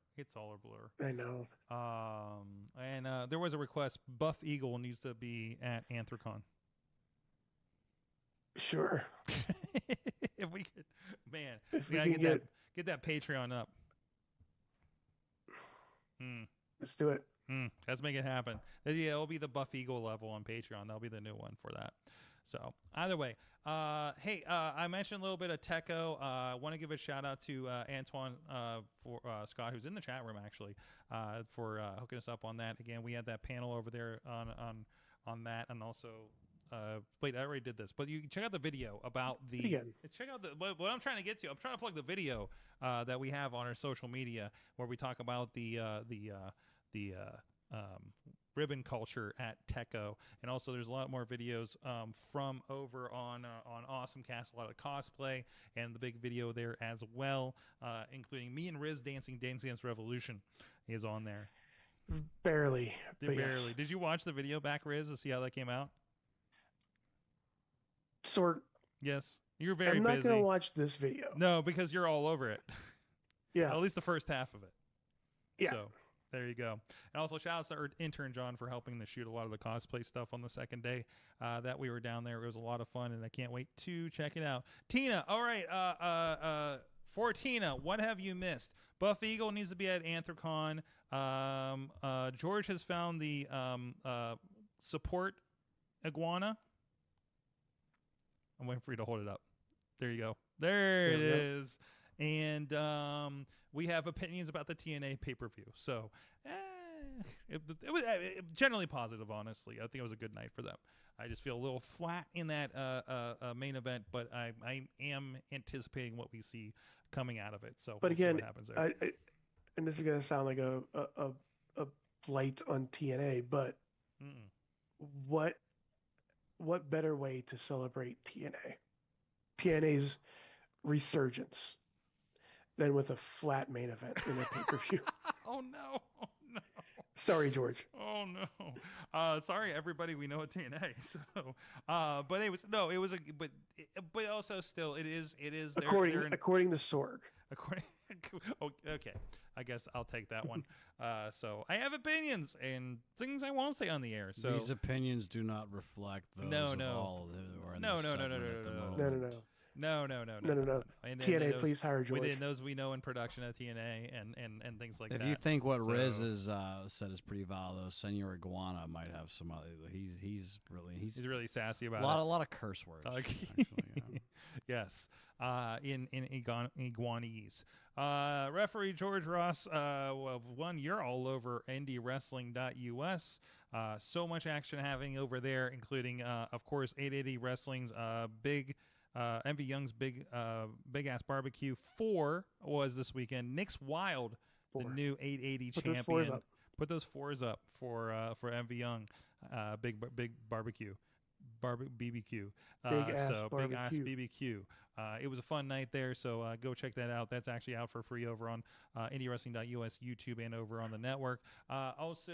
I know. And there was a request. Buff Eagle needs to be at Anthrocon. Sure. If we could, man, If we we gotta can get that Patreon up. Let's do it. Let's make it happen. Yeah, it'll be the Buff Eagle level on Patreon. That'll be the new one for that. So either way, hey, I mentioned a little bit of Techo. I want to give a shout out to Antoine for Scott, who's in the chat room actually, for hooking us up on that. Again, we had that panel over there on that, and also. Wait, I already did this, but you can check out the video about the. Check out what I'm trying to get to. I'm trying to plug the video that we have on our social media where we talk about the ribbon culture at Techo, and also there's a lot more videos from over on Awesome Cast, a lot of cosplay, and the big video there as well, including me and Riz dancing Dance Dance Revolution is on there. Barely. Barely. Yes. Did you watch the video back, Riz, to see how that came out? Yes. You're very busy. I'm not going to watch this video. No, because you're all over it. Yeah. At least the first half of it. Yeah. So there you go. And also shout out to our intern John for helping to shoot a lot of the cosplay stuff on the second day that we were down there. It was a lot of fun, and I can't wait to check it out. Tina, all right. For Tina, what have you missed? Buff Eagle needs to be at Anthrocon. George has found the support iguana. I'm waiting for you to hold it up. There you go. There it is. And we have opinions about the TNA pay-per-view. So it was generally positive, honestly. I think it was a good night for them. I just feel a little flat in that main event, but I am anticipating what we see coming out of it. So But we'll see again, what happens there. and this is going to sound like a blight on TNA, but what better way to celebrate TNA's resurgence than with a flat main event in a pay-per-view? Oh no. Sorry, George. Oh no. Sorry, everybody. We know at TNA. So, but it was but also still, it is. According to Sorg. Okay. I guess I'll take that one. So I have opinions and things I won't say on the air. So these opinions do not reflect those of all who are in this segment at the moment. No. No. And TNA, please hire George. Within those we know in production at TNA and things like that. If you think what Riz has said is pretty valid, though, Senor Iguana might have some other. He's really sassy about a lot of curse words. Actually, Yes, in Iguanese. Referee George Ross won. You're all over IndieWrestling.us. So much action happening over there, including, of course, 880 Wrestling's big. MV Young's big ass barbecue 4 was this weekend. Nick's Wild, 4. The new 880 champion. Put those 4s up for MV Young. Big barbecue. BBQ. Big ass BBQ. It was a fun night there, so go check that out. That's actually out for free over on IndieWrestling.us, YouTube, and over on the network. Also,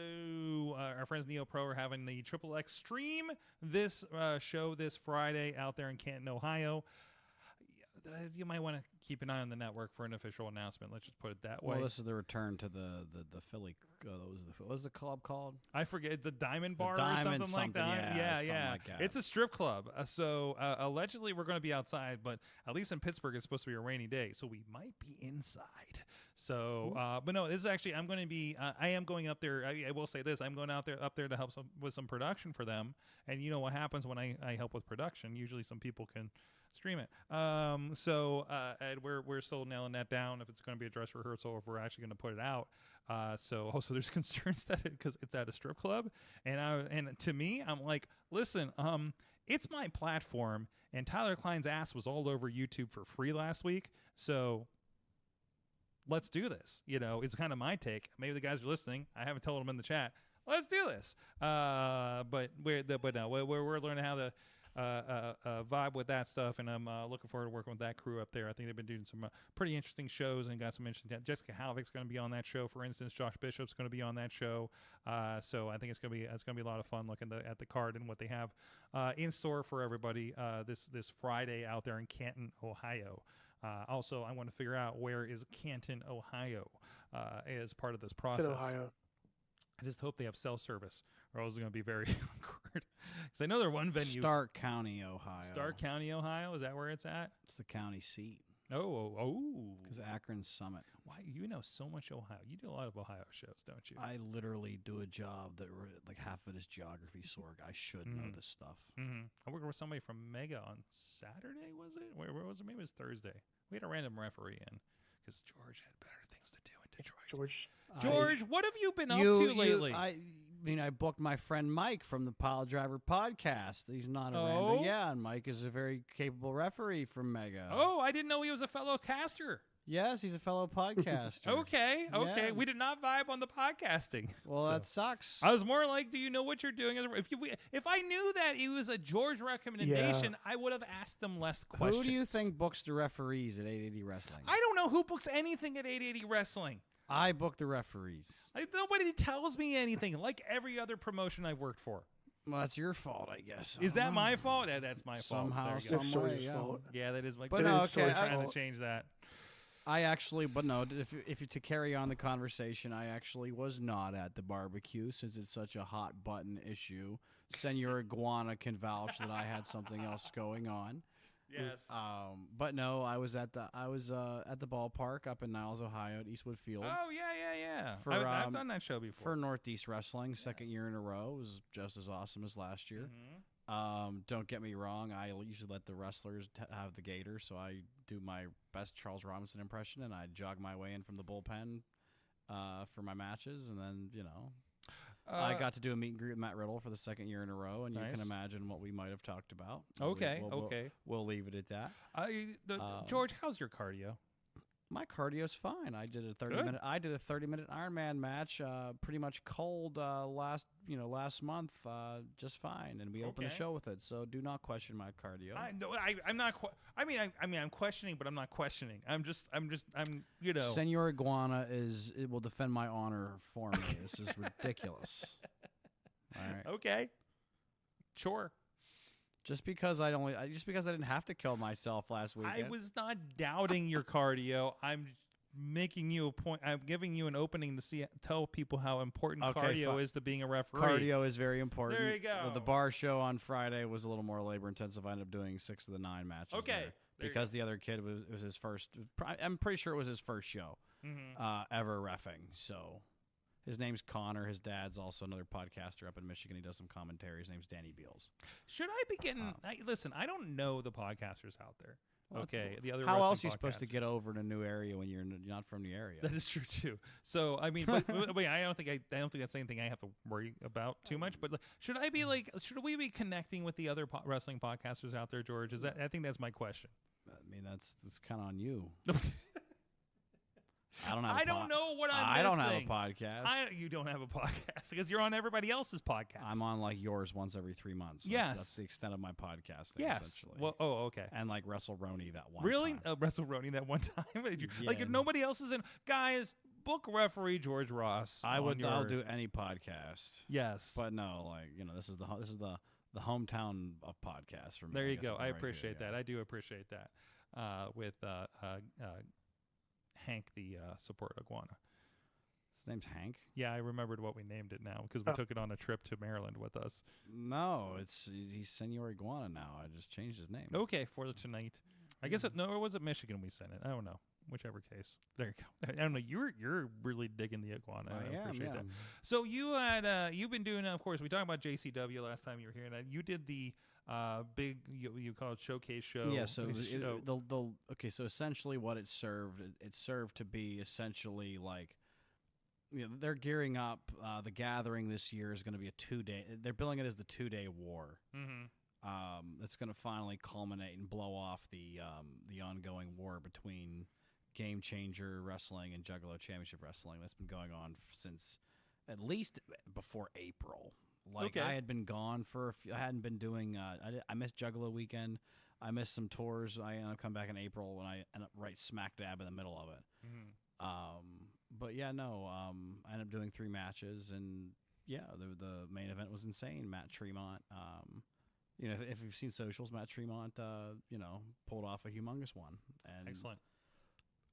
our friends Neo Pro are having the Triple X stream this show this Friday out there in Canton, Ohio. You might want to keep an eye on the network for an official announcement. Let's just put it that way. Well, this is the return to the Philly. What was the club called? I forget, the Diamond Bar or something like that. Yeah. Like that. It's a strip club. So allegedly we're going to be outside, but at least in Pittsburgh it's supposed to be a rainy day, so we might be inside. So, but no, this is actually I am going up there. I will say this: I'm going up there to help with some production for them. And you know what happens when I help with production? Usually some people can stream it. So and we're still nailing that down if it's going to be a dress rehearsal or if we're actually going to put it out. So also there's concerns that because it's at a strip club, and to me I'm like, listen, it's my platform, and Tyler Klein's ass was all over YouTube for free last week, so let's do this. It's kind of my take. Maybe the guys are listening. I haven't told them in the chat. Let's do this. But we're learning how to vibe with that stuff, and I'm looking forward to working with that crew up there. I think they've been doing some pretty interesting shows and got some interesting. Jessica Halvick's going to be on that show, for instance. Josh Bishop's going to be on that show. So I think it's going to be a lot of fun looking at the card and what they have in store for everybody this Friday out there in Canton, Ohio. Also, I want to figure out where is Canton, Ohio, as part of this process. It's in Ohio. I just hope they have cell service, or else it's going to be very awkward. Because I know they're one venue. Stark County, Ohio. Stark County, Ohio? Is that where it's at? It's the county seat. Oh. Because Akron's Summit. Why, you know so much Ohio. You do a lot of Ohio shows, don't you? I literally do a job that like half of it is geography, Sorg. I should know this stuff. Mm-hmm. I worked with somebody from Mega on Saturday, was it? Where was it? Maybe it was Thursday. We had a random referee in because George had better things to do in Detroit. George, what have you been up to lately? I booked my friend Mike from the Pile Driver podcast. He's not around, but yeah, and Mike is a very capable referee from Mega. Oh, I didn't know he was a fellow caster. Yes, he's a fellow podcaster. Okay. Yeah. We did not vibe on the podcasting. Well, that sucks. I was more like, do you know what you're doing? If I knew that it was a George recommendation, I would have asked them less questions. Who do you think books the referees at 880 Wrestling? I don't know who books anything at 880 Wrestling. I book the referees. Nobody tells me anything, like every other promotion I've worked for. Well, that's your fault, I guess. Is that my fault? Yeah, that's my fault. Some way, fault. Yeah, that is my fault. I'm trying to change that. If to carry on the conversation, I actually was not at the barbecue since it's such a hot button issue. Senor Iguana can vouch that I had something else going on. Yes. But no, I was at the ballpark up in Niles, Ohio, at Eastwood Field. Oh yeah. I've done that show before. For Northeast Wrestling, second year in a row. It was just as awesome as last year. Mm-hmm. Don't get me wrong. I usually let the wrestlers have the gator, so I do my best Charles Robinson impression, and I jog my way in from the bullpen for my matches, and then I got to do a meet and greet with Matt Riddle for the second year in a row, and you can imagine what we might have talked about. Okay. We'll leave it at that. George, how's your cardio? My cardio's fine. I did a 30-minute Ironman match, pretty much cold last month, just fine, and we opened the show with it. So do not question my cardio. I'm not. I'm questioning, but I'm not questioning. I'm Senor Iguana will defend my honor for me. This is ridiculous. All right. Okay. Sure. Just because I didn't have to kill myself last weekend. I was not doubting your cardio. I'm making you a point. I'm giving you an opening to tell people how important cardio is to being a referee. Cardio is very important. There you go. The bar show on Friday was a little more labor intensive. I ended up doing 6 of the 9 matches. Okay. There. because the other kid was his first. I'm pretty sure it was his first show ever reffing. So his name's Connor. His dad's also another podcaster up in Michigan. He does some commentary. His name's Danny Beals. Should I be getting? Listen, I don't know the podcasters out there. Well, okay, the other. How else are you supposed to get over to a new area when you're not from the area? That is true too. So I mean, but wait, I don't think that's anything I have to worry about too much. But should should we be connecting with the other wrestling podcasters out there, George? I think that's my question. I mean, that's kind of on you. I don't know what I'm I don't have a missing. podcast. You don't have a podcast because you're on everybody else's podcast. I'm on like yours once every 3 months. That's the extent of my podcasting. Yes. Essentially. Well, okay. And like Wrestle Roni that one really? time. Wrestle Roni that one time? Yeah. Like if nobody else is in. Guys, book referee George Ross. I'll do any podcast. Yes. But no, this is the hometown of podcasts for me. There you go. I appreciate that. I do appreciate that. With Hank, the support iguana. His name's Hank? Yeah, I remembered what we named it now because we took it on a trip to Maryland with us. No, he's Senor Iguana now. I just changed his name. Okay, for tonight. I guess it was it Michigan we sent it. I don't know. Whichever case. There you go. I don't know. You're really digging the iguana. I appreciate that. So you've been doing, of course, we talked about JCW last time you were here, and you did the big you call it showcase show. Yeah, so so essentially what it served to be essentially like, they're gearing up. The gathering this year is going to be a 2-day. They're billing it as the 2-day war. It's going to finally culminate and blow off the ongoing war between Game Changer Wrestling and Juggalo Championship Wrestling that's been going on since at least before April. I had been gone for I hadn't been doing. I missed Juggalo weekend. I missed some tours. I ended up coming back in April when I ended up right smack dab in the middle of it. But yeah, no. I ended up doing 3 matches, and yeah, the main event was insane. Matt Tremont. If you've seen socials, Matt Tremont, pulled off a humongous one. And excellent.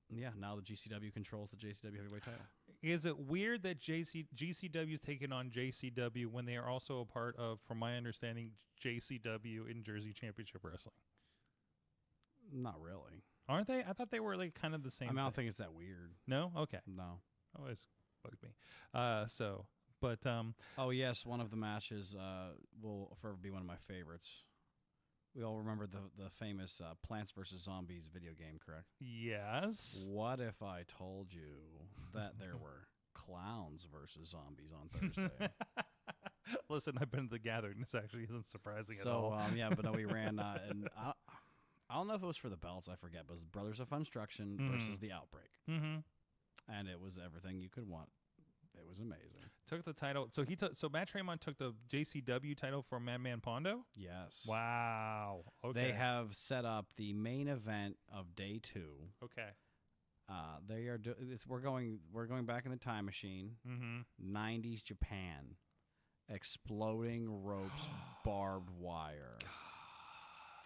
Yeah, now the GCW controls the JCW heavyweight title. Is it weird that GCW is taking on JCW when they are also a part of, from my understanding, JCW in Jersey Championship Wrestling? Not really. Aren't they? I thought they were like kind of the same. I don't think it's that weird. No? Okay. No. Always bugged me. Oh yes, one of the matches will forever be one of my favorites. We all remember the famous Plants vs. Zombies video game, correct? Yes. What if I told you that there were clowns versus zombies on Thursday? Listen, I've been to the gathering. This actually isn't surprising at all. But no, we ran, and I don't know if it was for the belts, I forget, but it was Brothers of Funstruction versus The Outbreak. And it was everything you could want. It was amazing. Took the title. So Matt Tremont took the JCW title from Madman Pondo? Yes. Wow. Okay. They have set up the main event of day 2. Okay. They are. We're going back in the time machine. 90s Japan. Exploding ropes, barbed wire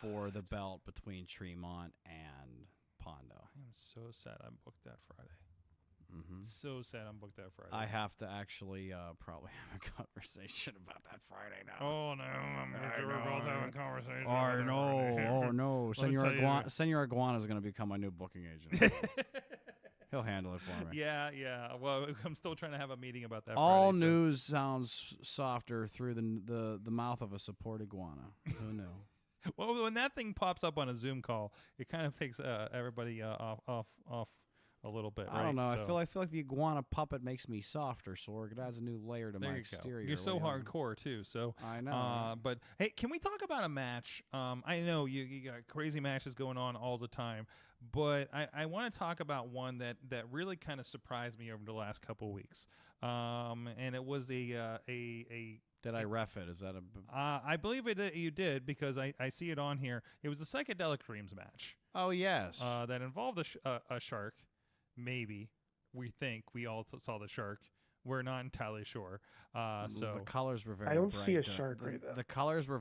for the belt between Tremont and Pondo. I am so sad I'm booked that Friday. So sad I'm booked that Friday. I have to actually probably have a conversation about that Friday now. Oh no, we're both having a conversation. Oh no, Senor Iguana is going to become my new booking agent. He'll handle it for me. Yeah. Well, I'm still trying to have a meeting about that. All Friday, news sounds softer through the mouth of a support iguana. Who knew? Well, when that thing pops up on a Zoom call, it kind of takes everybody off a little bit. I don't know. So I feel like the iguana puppet makes me softer, Sorg. It adds a new layer to my exterior. You're so hardcore too. So I know. But hey, can we talk about a match? I know you got crazy matches going on all the time, but I want to talk about one that really kind of surprised me over the last couple of weeks. And it was a. Did I ref it? Is that a? I believe you did because I see it on here. It was the Psychedelic Dreams match. Oh yes. That involved a shark. Maybe we all saw the shark. We're not entirely sure. So the colors were very. I don't bright see a shark right there. The colors were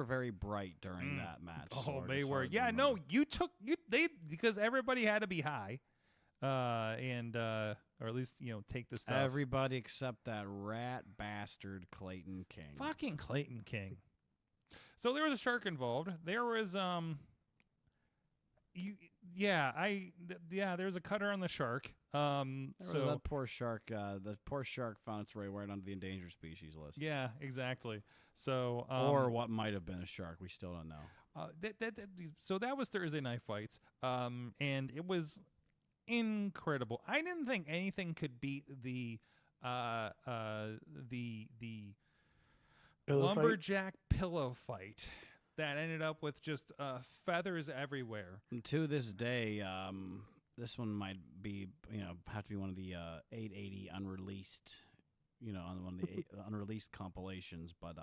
very bright during that match. Oh, they were. Yeah, no, because everybody had to be high, or at least take the stuff. Everybody except that rat bastard Clayton King. Fucking Clayton King. So there was a shark involved. There was there's a cutter on the shark. So that poor shark, found its way right onto the endangered species list. Yeah, exactly. So or what might have been a shark, we still don't know. So that was Thursday Night Fights, and it was incredible. I didn't think anything could beat the Pillow lumberjack pillow fight that ended up with just feathers everywhere. And to this day, this one might be, have to be one of the 880 unreleased, on one of the unreleased compilations. But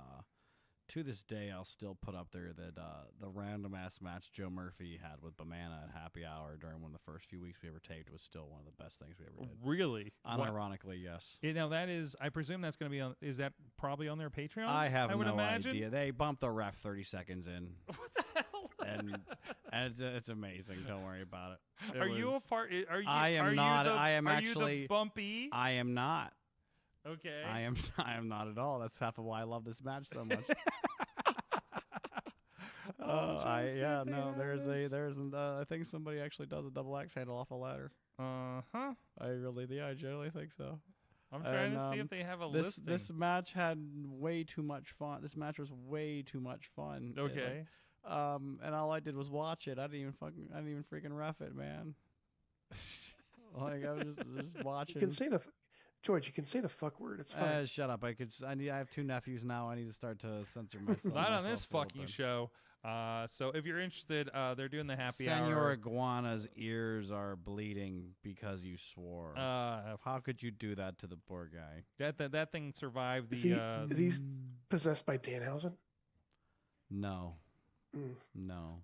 to this day, I'll still put up there that the random ass match Joe Murphy had with Banana at Happy Hour during one of the first few weeks we ever taped was still one of the best things we ever did. Really? Unironically, yes. Now that is, I presume that's going to be on. Is that probably on their Patreon? I have would no imagine? idea. They bumped the ref 30 seconds in. What the hell? And it's amazing. Don't worry about it. Are you a part? Are you? I am are not. You the, I am are actually you the bumpy. I am not. Okay. I am not at all. That's half of why I love this match so much. I think somebody actually does a double axe handle off a ladder. I generally think so. I'm trying to see if they have a listing. This match had way too much fun. This match was way too much fun. Okay. And all I did was watch it. I didn't even freaking ref it, man. Like I was just watching. You can say George, you can say the fuck word. It's fine. Shut up. I have 2 nephews now. I need to start to censor myself. Not on this fucking show. So if you're interested, they're doing the happy hour. Senor Iguana's ears are bleeding because you swore. How could you do that to the poor guy? That thing survived the. Is he possessed by Danhausen? No. No.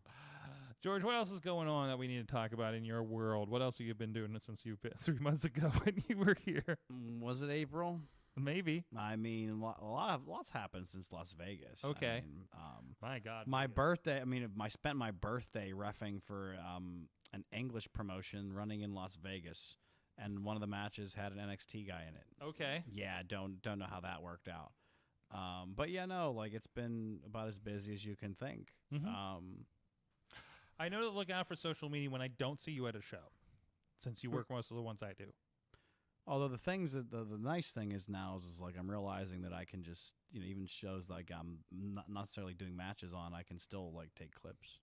George, what else is going on that we need to talk about in your world? What else have you been doing since you've been 3 months ago when you were here? Was it April? Maybe. I mean, lots happened since Las Vegas. Okay. I mean, my God. My birthday. I mean, I spent my birthday reffing for an English promotion running in Las Vegas, and one of the matches had an NXT guy in it. Okay. Yeah, don't know how that worked out. But yeah, no, like it's been about as busy as you can think. Mm-hmm. I know to look out for social media when I don't see you at a show, since you work most of the ones I do. Although the nice thing is now is like I'm realizing that I can just even shows like I'm not necessarily doing matches on, I can still like take clips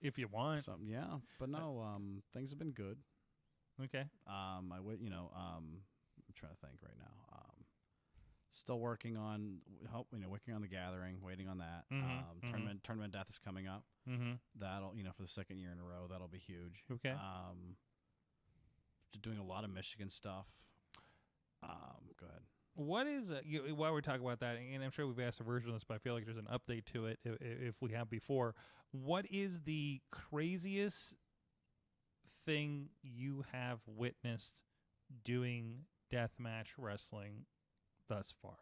if you want. So, yeah, but no, things have been good. Okay. I'm trying to think right now. Still working on working on the gathering, waiting on that. Tournament Death is coming up. Mm-hmm. That'll for the second year in a row, that'll be huge. Okay. Doing a lot of Michigan stuff. Go ahead. What is while we're talking about that, and I'm sure we've asked a version of this, but I feel like there's an update to it if we have before. What is the craziest thing you have witnessed doing deathmatch wrestling thus far?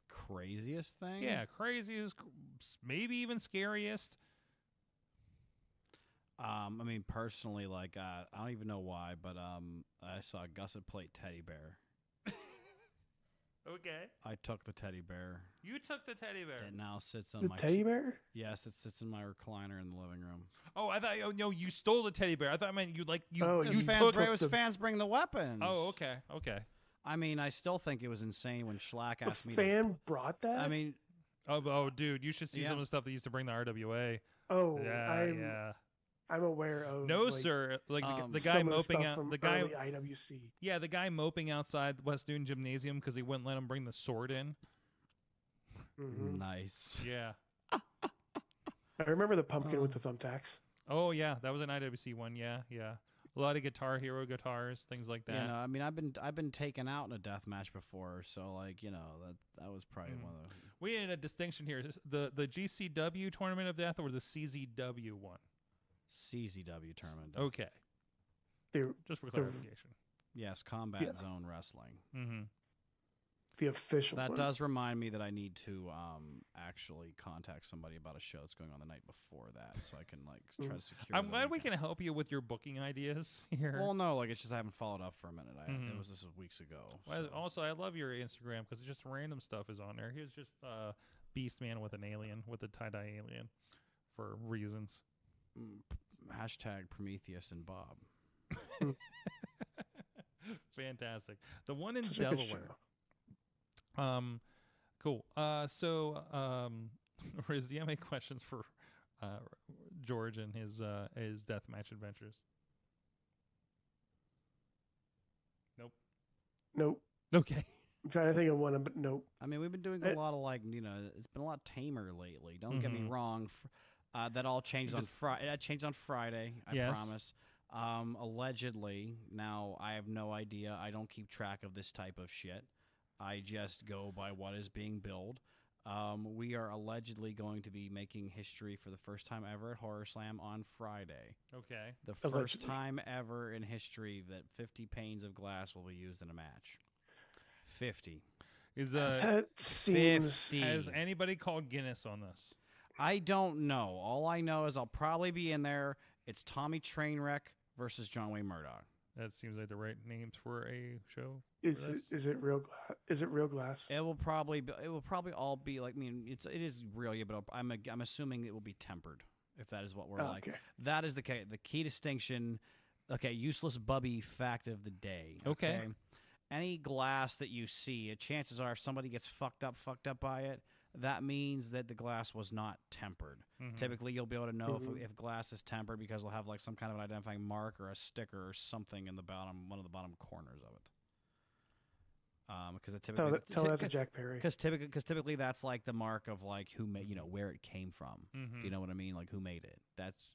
Craziest thing? Yeah, craziest, maybe even scariest. I mean, personally, like, I don't even know why, but I saw a gusset plate teddy bear. Okay. I took the teddy bear. You took the teddy bear. It now sits on my teddy bear? Yes, it sits in my recliner in the living room. Oh, I thought no, you stole the teddy bear. I thought I meant you took. It was fans bring the weapons. Oh, okay. I mean, I still think it was insane when Schlack asked me. Fan brought that? I mean, oh, dude, you should see some of the stuff they used to bring the RWA. Oh, yeah. I'm aware of. No, sir. Like the guy moping out. The guy. IWC. Yeah, the guy moping outside West Newton Gymnasium because he wouldn't let him bring the sword in. Mm-hmm. Nice. Yeah. I remember the pumpkin with the thumbtacks. Oh yeah, that was an IWC one. Yeah. A lot of Guitar Hero guitars, things like that. I mean, I've been taken out in a death match before, so like that was probably one of the. We had a distinction here: the GCW Tournament of Death or the CZW one. CZW Tournament. Okay. Just for clarification. Yes, Combat Zone Wrestling. Mm-hmm. The official. That one. does remind me that I need to actually contact somebody about a show that's going on the night before that, so I can try to secure. I'm glad we can help you with your booking ideas here. Well, no, it's just I haven't followed up for a minute. This was weeks ago. Well, also, I love your Instagram because just random stuff is on there. Here's just Beast Man with an alien, with a tie-dye alien, for reasons. Hashtag Prometheus and Bob. Fantastic. The one in Such a good Delaware. show. Cool. Riz, do you have any questions for George and his deathmatch adventures? Nope. Okay. I'm trying to think of one, but nope. I mean, we've been doing a lot of it's been a lot tamer lately. Don't get me wrong. That all changed on Friday. That changed on Friday. I promise. Allegedly, now I have no idea. I don't keep track of this type of shit. I just go by what is being billed. We are allegedly going to be making history for the first time ever at Horror Slam on Friday. Okay. The first time ever in history that 50 panes of glass will be used in a match. 50. That seems. 50. Has anybody called Guinness on this? I don't know. All I know is I'll probably be in there. It's Tommy Trainwreck versus John Wayne Murdoch. That seems like the right names for a show. Is it real? Is it real glass? It will probably all be like. I mean, it is real, yeah, but I'm assuming it will be tempered. If that is what we're like. Okay. That is the key distinction. Okay, useless Bubby fact of the day. Okay. Any glass that you see, chances are if somebody gets fucked up by it, that means that the glass was not tempered. Typically, you'll be able to know if glass is tempered because it'll have like some kind of an identifying mark or a sticker or something in one of the bottom corners of it. Because typically tell that to Jack Perry. Because typically that's like the mark of like who made, where it came from. Do you know what I mean? Like who made it? That's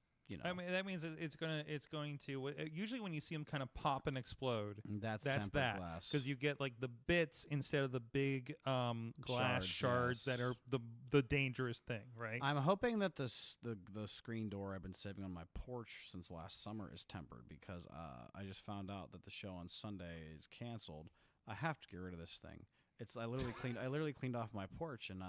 I mean, that means it's going to. Usually, when you see them kind of pop and explode, that's tempered that glass. because you get like the bits instead of the big glass shards that are the dangerous thing, right? I'm hoping that the screen door I've been saving on my porch since last summer is tempered because I just found out that the show on Sunday is canceled. I have to get rid of this thing. I literally cleaned off my porch and.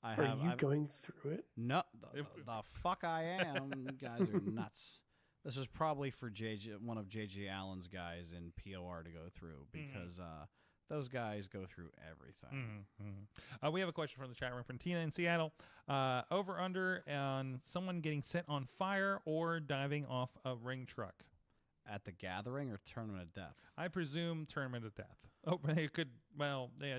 Are you going through it? No, the fuck I am. You guys are nuts. This was probably for one of J.J. Allen's guys in POR to go through because those guys go through everything. We have a question from the chat room from Tina in Seattle. Over under on someone getting set on fire or diving off a ring truck. At the gathering or Tournament of Death? I presume Tournament of Death. Oh, it could. Well, yeah.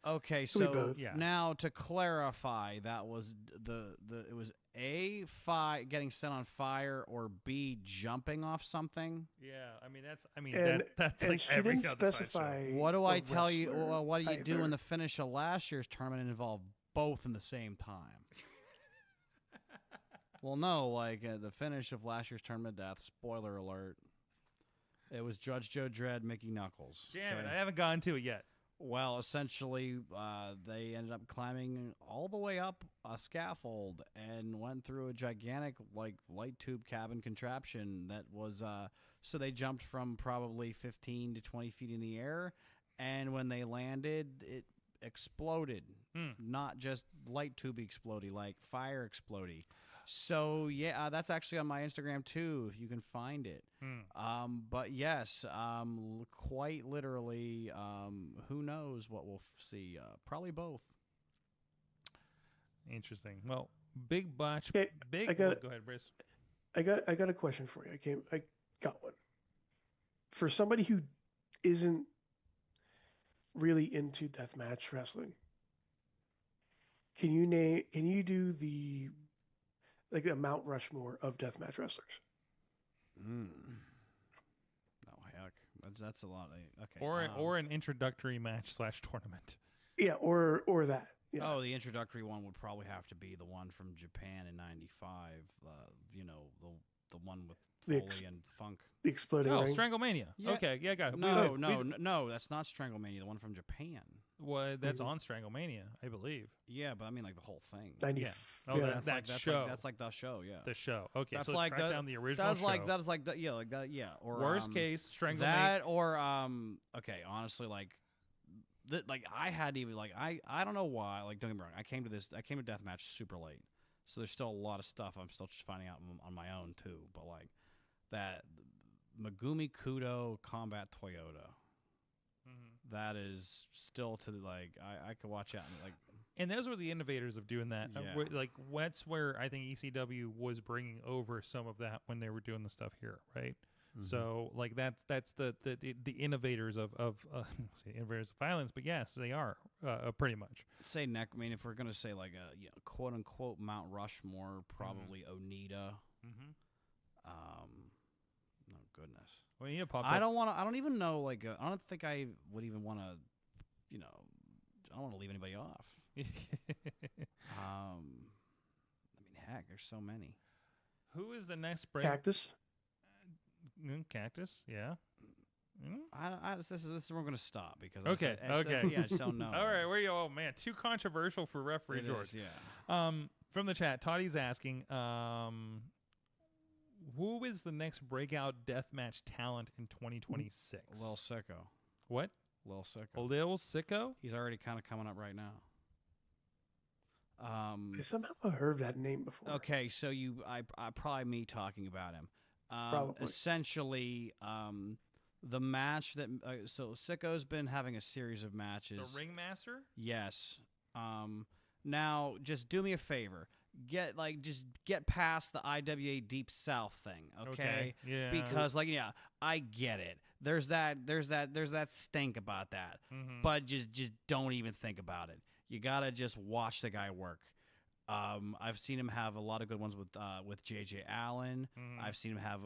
Okay, so now to clarify, that was it was A, getting set on fire, or B, jumping off something. Yeah, I mean that's like she every didn't other specify. What do I tell you? Well, what do you do in the finish of last year's tournament involved both in the same time? Well, no, like the finish of last year's Tournament of Death. Spoiler alert. It was Judge Joe Dredd, Mickey Knuckles. Damn it, I haven't gotten to it yet. Well, essentially, they ended up climbing all the way up a scaffold and went through a gigantic, like, light tube cabin contraption that was, so they jumped from probably 15 to 20 feet in the air, and when they landed, it exploded. Not just light tube exploding, like fire exploding. So, yeah, that's actually on my Instagram, too, if you can find it. But, yes, quite literally, who knows what we'll see. Probably both. Interesting. Well, big botch. Okay, go ahead, Brice. I got a question for you. I got one. For somebody who isn't really into deathmatch wrestling, can you do the Mount Rushmore of deathmatch wrestlers? No, heck, that's a lot. Okay, or an introductory match / tournament. Yeah, or that. Yeah. Oh, the introductory one would probably have to be the one from Japan in '95. The one with Foley and Funk. The exploding ring. Stranglemania. Yeah. Okay, yeah, got it. No, that's not Stranglemania. The one from Japan. Well, that's on Stranglemania, I believe. Yeah, but I mean, like the whole thing. Yeah. Oh, yeah. That's show. That's like the show. Yeah. The show. Okay, that's so like track down the original that's show. That's like that. Yeah, like that. Yeah. Or worst case, Stranglemania. That or Okay, honestly, like I had even like I don't know why. Like, don't get me wrong. I came to Deathmatch super late, so there's still a lot of stuff I'm still just finding out on my own too. But like that Megumi Kudo Combat Toyota. That is still to like I could watch out and like And those were the innovators of doing that. Yeah. Like that's where I think ECW was bringing over some of that when they were doing the stuff here, right? So like that's the innovators of say innovators of violence, but yes, they are pretty much. Say I mean, if we're gonna say like a quote unquote Mount Rushmore, probably Onita. No goodness. Well, you popped I up. don't even know. Like I don't think I would even want to. I don't want to leave anybody off. I mean, heck, there's so many. Who is the next break? Cactus. Cactus, yeah. This is where I'm going to stop because Okay. yeah, I just don't know. All right, where you? Oh man, too controversial for referee It George. is, yeah. From the chat, Toddy's asking, who is the next breakout deathmatch talent in 2026? Lil Sicko. What? Lil Sicko. Lil Sicko? He's already kind of coming up right now. I somehow heard that name before. Okay, so I probably me talking about him. Probably. Essentially, the match that so Sicko's been having a series of matches. The Ringmaster? Yes. Now just do me a favor. Just get past the IWA Deep South thing, okay? Yeah. Because I get it. There's that stink about that. But just don't even think about it. You gotta just watch the guy work. I've seen him have a lot of good ones with JJ Allen. I've seen him have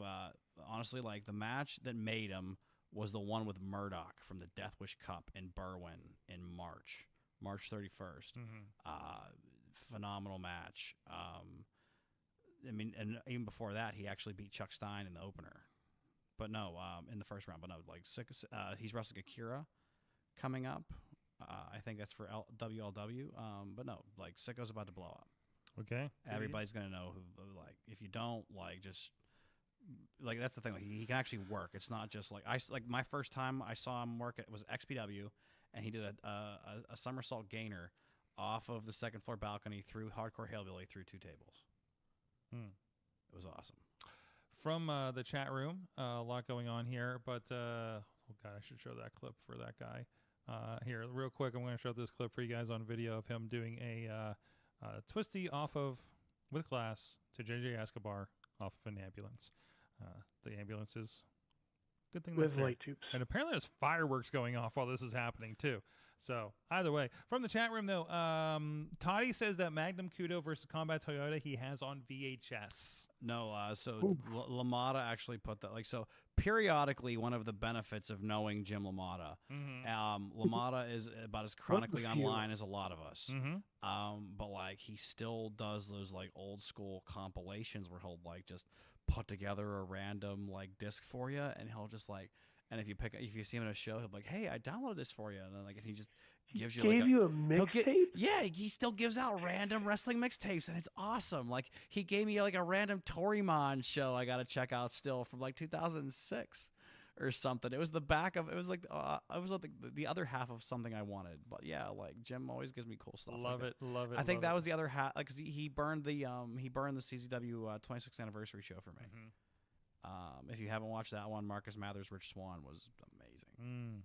honestly, like, the match that made him was the one with Murdoch from the Death Wish Cup in Berwyn in March 31st. Phenomenal match. I mean, and even before that, he actually beat Chuck Stein in the opener. But no, in the first round. But no, like, he's wrestling Akira coming up. I think that's for WLW. But no, like, Sicko's about to blow up. Okay. Everybody's gonna know who. Like, if you don't, like, just like, that's the thing. Like, he can actually work. It's not just like my first time I saw him work. It was XPW, and he did a somersault gainer off of the second floor balcony through Hardcore Hillbilly through two tables. It was awesome. From the chat room, a lot going on here, but oh god, I should show that clip for that guy. Here, real quick, I'm going to show this clip for you guys on video of him doing a twisty off of with glass to JJ Escobar off of an ambulance. The ambulance is good thing With that's light tubes. and apparently there's fireworks going off while this is happening too. So either way, from the chat room though, Toddy says that Magnum Kudo versus Combat Toyota he has on VHS. No, so LaMotta actually put that. Like, so periodically, one of the benefits of knowing Jim LaMotta, LaMotta is about as chronically online as a lot of us. But like, he still does those like old school compilations where he'll like just put together a random like disc for you, and he'll just like. And if you see him at a show, he'll be like, "Hey, I downloaded this for you," and then he just gives you. Gave you a mixtape? Yeah, he still gives out random wrestling mixtapes, and it's awesome. Like, he gave me like a random Torimon show I got to check out still from like 2006 or something. It was the other half of something I wanted. But yeah, like, Jim always gives me cool stuff. Love it. I think that was the other half, like, 'cause he burned the CZW 26th anniversary show for me. If you haven't watched that one, Marcus Mather's Rich Swann was amazing.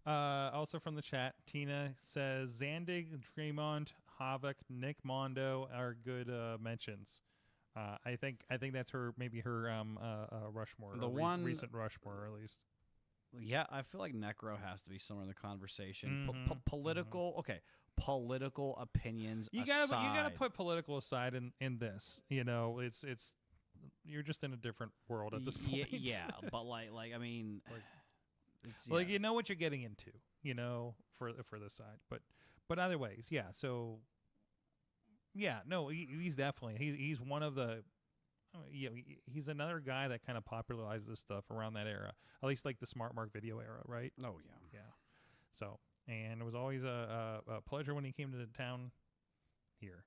Also from the chat, Tina says Zandig, Draymond, Havoc, Nick Mondo are good mentions. I think that's her Rushmore. The one recent Rushmore, at least. Yeah, I feel like Necro has to be somewhere in the conversation. Political opinions. You gotta put political aside in this. You know, it's you're just in a different world at this point. Yeah, but like I mean, like, you know what you're getting into, you know, for this side. But either ways, yeah. So yeah, no, he's definitely he's one of the. He's another guy that kind of popularized this stuff around that era, at least like the Smart Mark video era, right? Oh yeah. So, and it was always a pleasure when he came to the town here.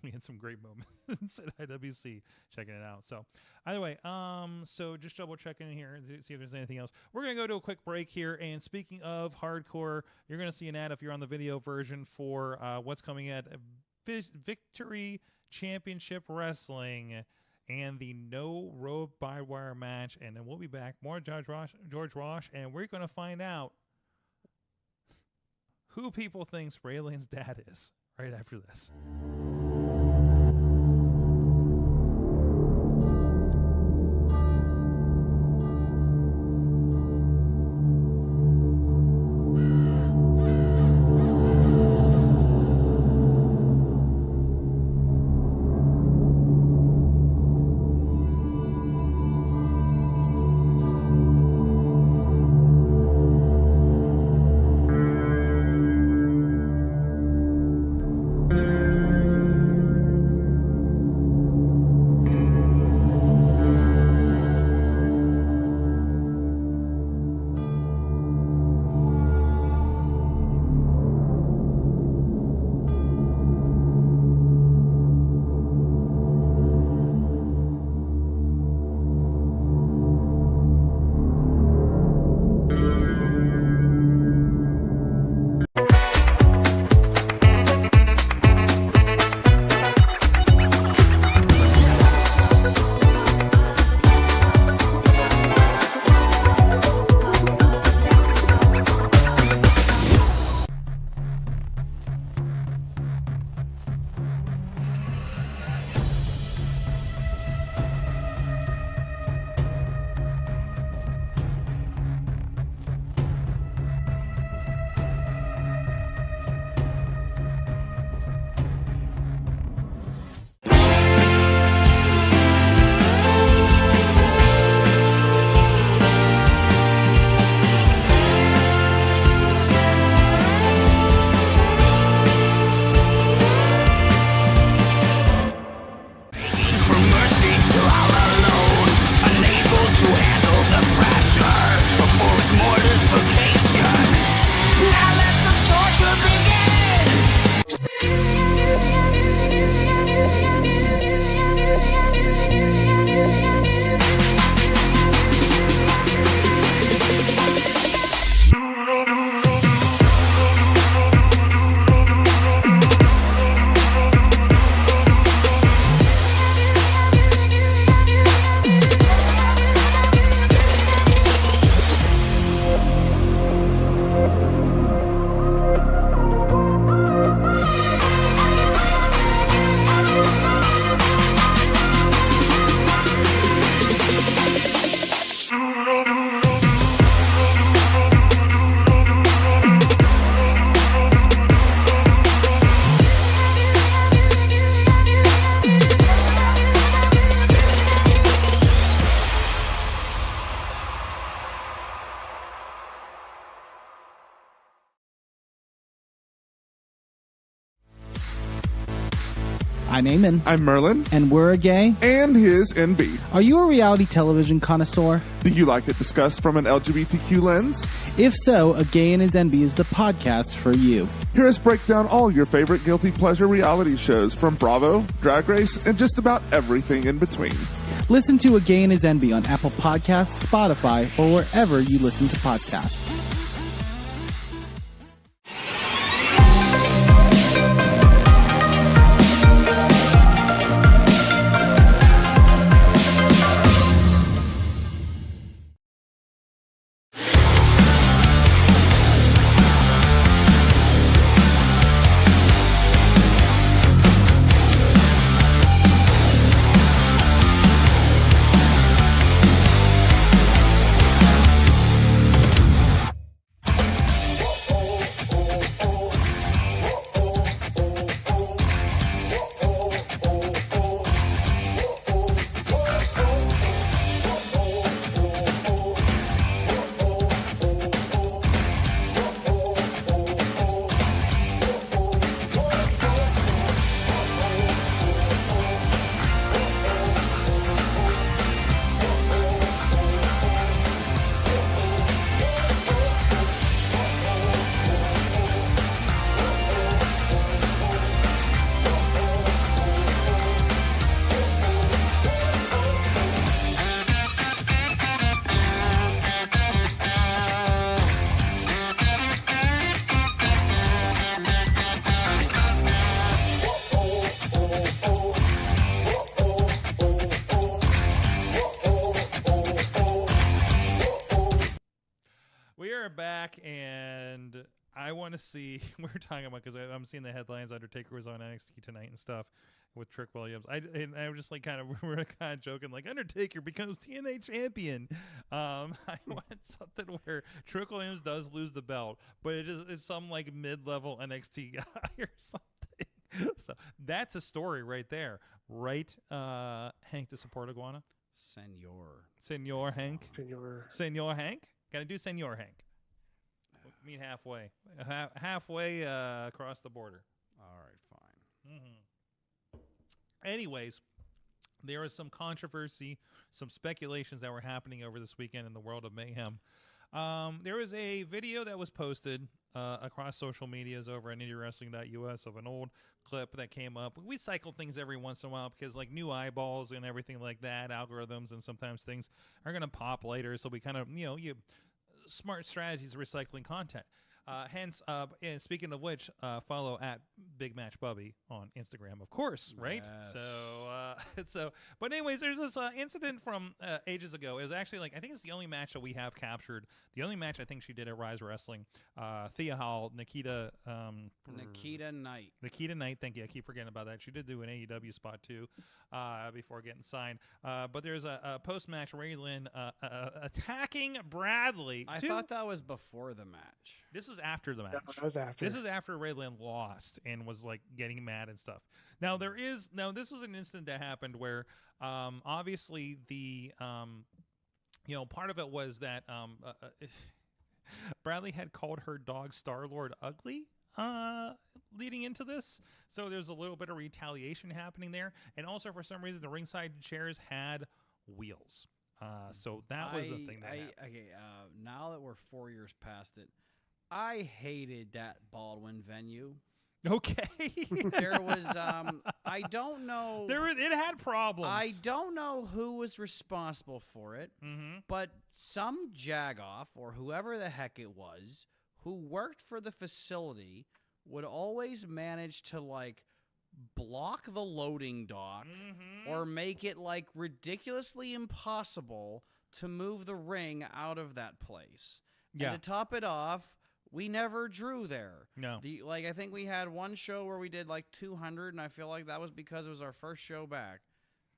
We had some great moments at IWC checking it out. So either way, so just double checking in here and see if there's anything else. We're going to go to a quick break here. And speaking of hardcore, you're going to see an ad if you're on the video version for what's coming at Victory Championship Wrestling and the No Rope by Wire match. And then we'll be back. More George Rosh, and we're going to find out who people think Spray Lane's dad is right after this. I'm Eamon. I'm Merlin. And we're a gay. And his NB. Are you a reality television connoisseur? Do you like it discussed from an LGBTQ lens? If so, A Gay and His NB is the podcast for you. Hear us break down all your favorite guilty pleasure reality shows from Bravo, Drag Race, and just about everything in between. Listen to A Gay and His NB on Apple Podcasts, Spotify, or wherever you listen to podcasts. We are back, and I want to see. We're talking about because I'm seeing the headlines. Undertaker was on NXT tonight and stuff with Trick Williams. I was just like we're kind of joking like Undertaker becomes TNA champion. I want something where Trick Williams does lose the belt, but it's some like mid-level NXT guy or something. So that's a story right there, right? Hank the support iguana. Senor Hank. Senor Hank. Gotta do Senor Hank. Meet halfway. Halfway across the border. All right, fine. Anyways, there was some controversy, some speculations that were happening over this weekend in the world of mayhem. There was a video that was posted across social medias over at IndieWrestling.us of an old clip that came up. We cycle things every once in a while because like new eyeballs and everything like that, algorithms, and sometimes things are going to pop later. So we kind of, smart strategies recycling content. Hence, and speaking of which, follow at Big Match Bubby on Instagram, of course, right? Yes. But anyways, there's this incident from ages ago. It was actually like, I think it's the only match that we have captured. The only match I think she did at Rise Wrestling. Thea Hall, Nikita Knight, thank you. I keep forgetting about that. She did do an AEW spot too, before getting signed. But there's a post-match Raylan attacking Bradley. I thought that was before the match. This is after the match. No, that was after. This is after Raylan lost and was like getting mad and stuff. Now this was an incident that happened where obviously the part of it was that Bradley had called her dog Star-Lord ugly leading into this. So there's a little bit of retaliation happening there. And also for some reason the ringside chairs had wheels. So that was the thing that happened. Okay, now that we're 4 years past it, I hated that Baldwin venue. Okay. There was, I don't know. It had problems. I don't know who was responsible for it, but some jagoff or whoever the heck it was who worked for the facility would always manage to like block the loading dock or make it like ridiculously impossible to move the ring out of that place. Yeah. And to top it off, we never drew there. No. I think we had one show where we did like 200, and I feel like that was because it was our first show back,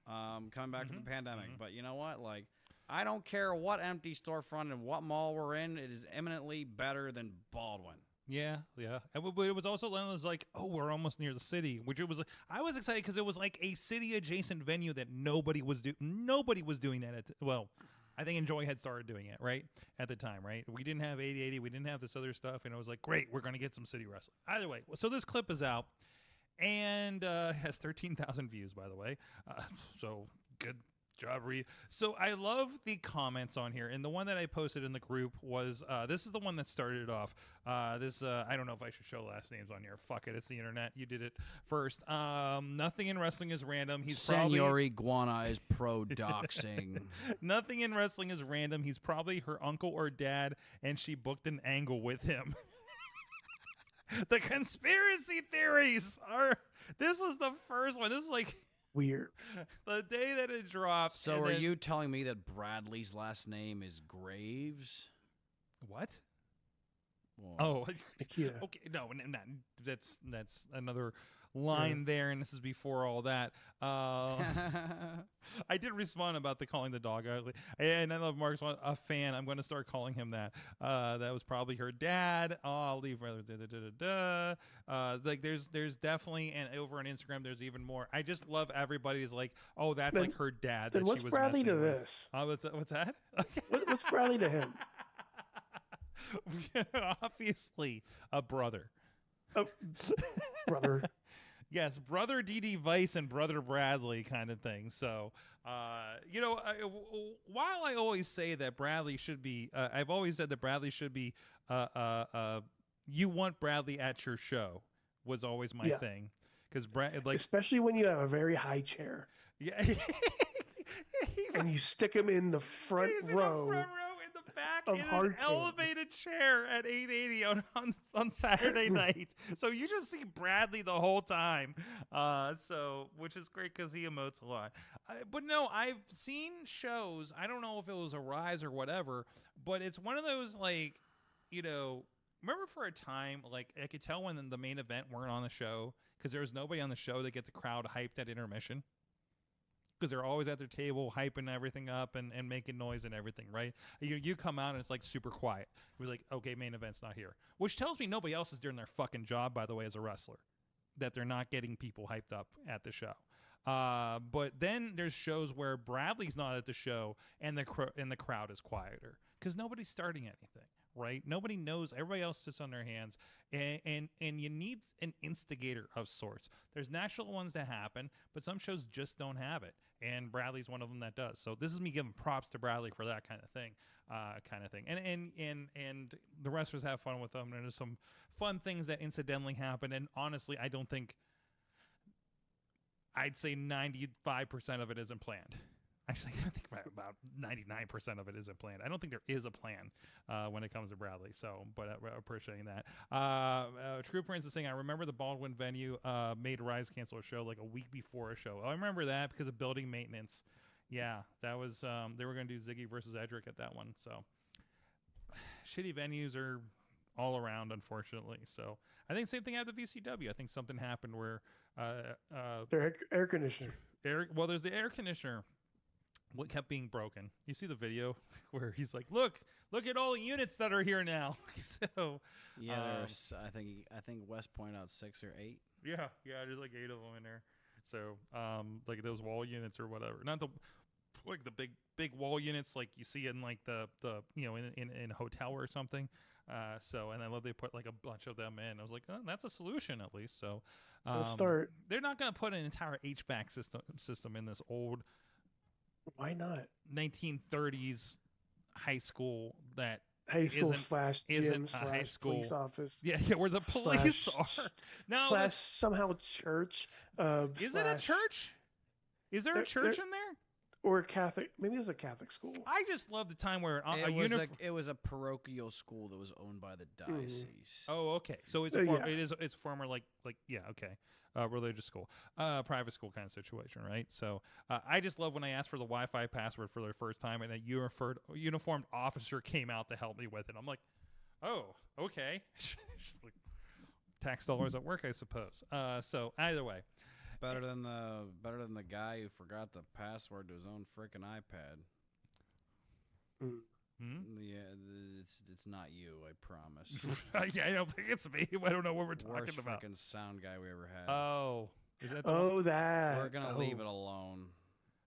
coming back from the pandemic. But you know what? Like, I don't care what empty storefront and what mall we're in. It is eminently better than Baldwin. Yeah. But it was also like, oh, we're almost near the city, which it was. I was excited because it was like a city adjacent venue that nobody was doing that at. Well, I think Enjoy had started doing it right at the time, right? We didn't have 8080, we didn't have this other stuff, and it was like, great, we're going to get some city wrestling. Either way, so this clip is out, and has 13,000 views, by the way. So good job, Reed. So I love the comments on here, and the one that I posted in the group was, this is the one that started it off. I don't know if I should show last names on here. Fuck it, it's the internet. You did it first. Nothing in wrestling is random. Senor Iguana is pro doxing. Nothing in wrestling is random. He's probably her uncle or dad, and she booked an angle with him. The conspiracy theories are. This was the first one. This is like weird. The day that it dropped. So are you telling me that Bradley's last name is Graves? What? Well, oh, okay. No, that's another line there, and this is before all that. I did respond about the calling the dog ugly, and I love Mark's a fan. I'm going to start calling him that. That was probably her dad. Oh, I'll leave. Like there's definitely, and over on Instagram there's even more. I just love everybody's like, oh, that's like her dad. Then that what's she was Bradley to with. this? What's that? What's Bradley to him? Obviously, a brother. Brother. Yes, brother DD Vice and brother Bradley kind of thing. So, while I always say that Bradley should be, I've always said that Bradley should be, you want Bradley at your show was always my thing. Because especially when you have a very high chair. Yeah. And you stick him in the front row. Back in an elevated chair at 880 on Saturday night. So you just see Bradley the whole time. Which is great because he emotes a lot. But no, I've seen shows. I don't know if it was a Rise or whatever, but it's one of those like, remember for a time, like I could tell when the main event weren't on the show because there was nobody on the show to get the crowd hyped at intermission. Because they're always at their table hyping everything up and making noise and everything, right? You come out and it's like super quiet. It was like, okay, main event's not here. Which tells me nobody else is doing their fucking job, by the way, as a wrestler. That they're not getting people hyped up at the show. But then there's shows where Bradley's not at the show and the crowd is quieter. Because nobody's starting anything, right? Nobody knows. Everybody else sits on their hands. And you need an instigator of sorts. There's natural ones that happen, but some shows just don't have it. And Bradley's one of them that does. So this is me giving props to Bradley for that kind of thing. And the wrestlers have fun with them. And there's some fun things that incidentally happen. And honestly, I'd say 95% of it isn't planned. Actually, I think about 99% of it isn't planned. I don't think there is a plan when it comes to Bradley. So, but appreciating that. True Prince is saying, I remember the Baldwin venue made Rise cancel a show like a week before a show. I remember that because of building maintenance. Yeah, that was they were going to do Ziggy versus Edric at that one. So, shitty venues are all around, unfortunately. So, I think same thing at the VCW. I think something happened where their air conditioner. There's the air conditioner. What kept being broken? You see the video where he's like, "Look at all the units that are here now." So yeah, there's I think West pointed out 6 or 8. Yeah, there's like 8 of them in there. So like those wall units or whatever, not the big wall units like you see in like the in a hotel or something. So and I love they put like a bunch of them in. I was like, oh, that's a solution at least. So start. They're not going to put an entire HVAC system in this old. Why not? 1930s high school that high school / gym / high school police office. Yeah, where the police are. Now / somehow church. Is it a church? Is there a church in there? Or Catholic? Maybe it was a Catholic school. I just love the time where it was a parochial school that was owned by the diocese. Oh, okay. So it's it's a former like religious school, private school kind of situation, right? So I just love when I asked for the Wi-Fi password for the first time and a uniformed officer came out to help me with it. I'm like, oh, okay. Tax dollars at work, I suppose. So either way. Better than the guy who forgot the password to his own freaking iPad. Yeah, it's not you, I promise. Yeah, I don't think it's me. I don't know what we're talking Worst about. Freaking sound guy we ever had. Oh, is that? That we're gonna leave it alone.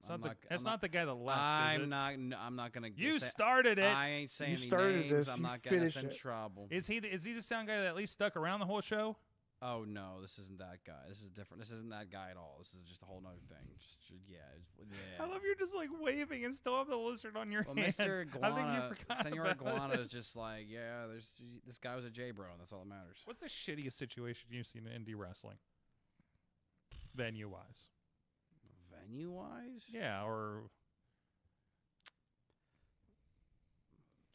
That's not the guy that left. I'm not gonna. You started it. I ain't saying any names. This. I'm not getting us in trouble. Is he the sound guy that at least stuck around the whole show? Oh no, this isn't that guy. This is different. This isn't that guy at all. This is just a whole nother thing. Yeah. I love you're just like waving and still have the lizard on your hand. Mr. Iguana, I think you forgot Senor about Iguana it. is just like, yeah. This guy was a J-bro, and that's all that matters. What's the shittiest situation you've seen in indie wrestling? Venue wise. Yeah, or.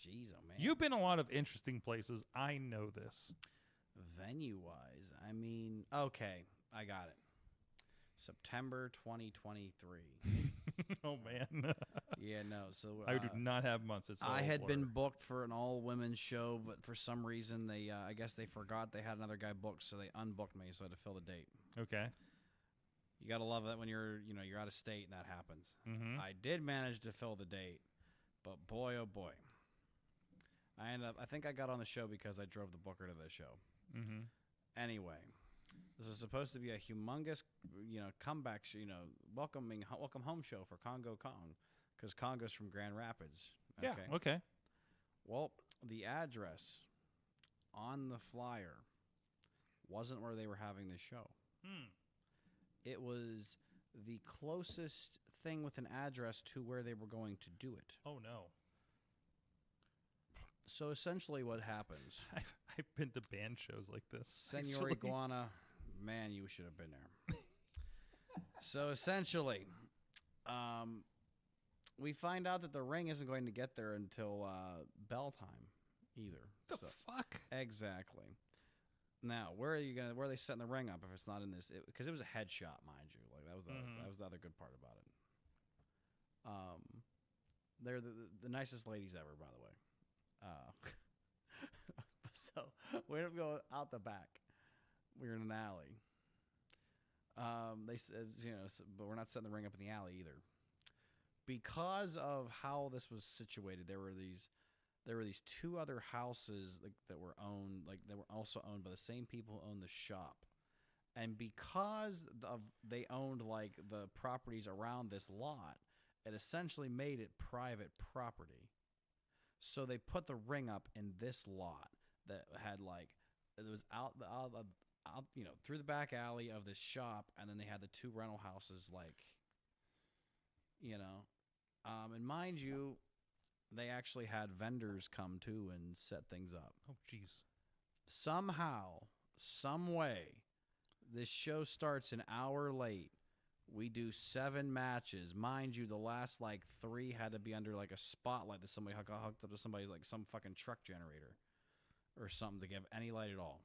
Jeez, oh man. You've been a lot of interesting places. I know this. Venue-wise, I mean, okay, I got it. September 2023. Oh, man. Yeah, no, so... I do not have months. I had been booked for an all-women's show, but for some reason, I guess they forgot they had another guy booked, so they unbooked me, so I had to fill the date. Okay. You got to love it when you're out of state and that happens. Mm-hmm. I did manage to fill the date, but boy, oh boy. I think I got on the show because I drove the booker to the show. Mm-hmm. Anyway, this was supposed to be a humongous, comeback, welcome home show for Congo Kong, because Congo's from Grand Rapids. Yeah. Okay. Well, the address on the flyer wasn't where they were having the show. It was the closest thing with an address to where they were going to do it. Oh no. So essentially what happens... I've been to band shows like this. Senor Iguana, man, you should have been there. So essentially, we find out that the ring isn't going to get there until bell time either. The fuck? Exactly. Now, where are they setting the ring up if it's not in this? Because it was a headshot, mind you. Like that was the other good part about it. They're the nicest ladies ever, by the way. So We don't go out the back. We're in an alley. They said, but we're not setting the ring up in the alley either. Because of how this was situated, there were these 2 other houses that were owned, they were also owned by the same people who owned the shop. And because they owned the properties around this lot, it essentially made it private property. So they put the ring up in this lot that had it was out through the back alley of this shop, and then they had the 2 rental houses and mind you, they actually had vendors come too and set things up. Oh, jeez. Somehow, some way, this show starts an hour late. We do 7 matches. Mind you, the last 3 had to be under a spotlight that somebody hooked up to somebody's some fucking truck generator or something to give any light at all.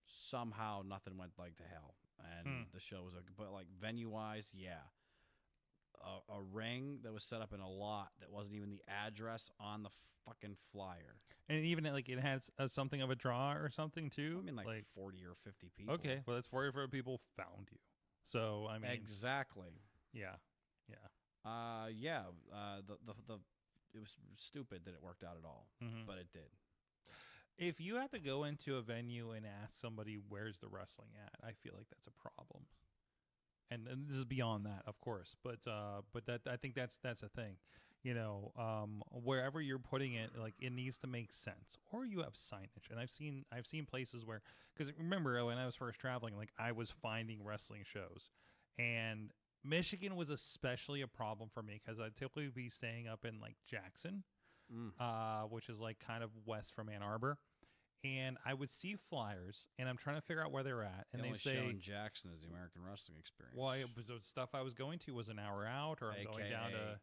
Somehow nothing went to hell, and the show was okay. But venue-wise, yeah. A ring that was set up in a lot that wasn't even the address on the fucking flyer. And even it has something of a draw or something too. I mean, 40 or 50 people. Okay, well, that's 40 or 50 people found you. So I mean, exactly. Yeah. It was stupid that it worked out at all, but it did. If you have to go into a venue and ask somebody where's the wrestling at, I feel like that's a problem. And this is beyond that, of course, but that I think that's a thing, wherever you're putting it, it needs to make sense, or you have signage. And I've seen places where, because remember when I was first traveling, I was finding wrestling shows, and Michigan was especially a problem for me because I'd typically be staying up in Jackson, which is kind of west from Ann Arbor. And I would see flyers, and I'm trying to figure out where they're at. And the they only say show in Jackson is the American Wrestling Experience. Well, the stuff I was going to was an hour out, or I'm going down to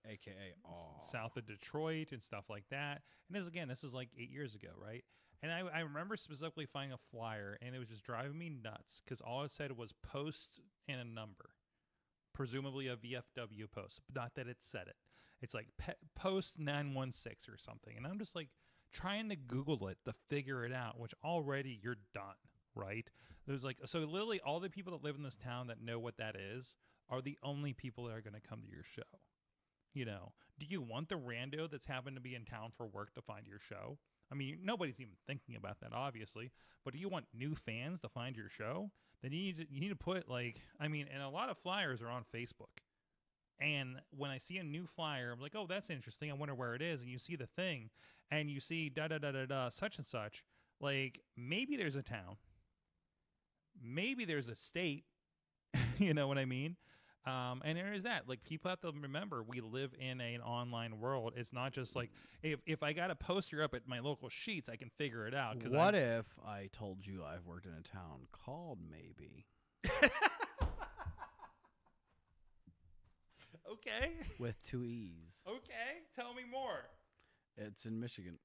south of Detroit and stuff like that. And this is 8 years ago, right? And I remember specifically finding a flyer, and it was just driving me nuts because all it said was post and a number, presumably a VFW post. Not that it said it. It's post 916 or something, and I'm just trying to Google it to figure it out, which already you're done, right? There's so literally all the people that live in this town that know what that is are the only people that are going to come to your show. Do you want the rando that's happened to be in town for work to find your show? I mean, nobody's even thinking about that, obviously. But do you want new fans to find your show? Then you need to put and a lot of flyers are on Facebook. And when I see a new flyer, I'm like, oh, that's interesting. I wonder where it is. And you see the thing, and you see such and such. Maybe there's a town. Maybe there's a state. You know what I mean? And there is that. People have to remember, we live in an online world. It's not just if I got a poster up at my local Sheets, I can figure it out. What if I told you I've worked in a town called Maybe? Okay. With 2 E's. Okay. Tell me more. It's in Michigan.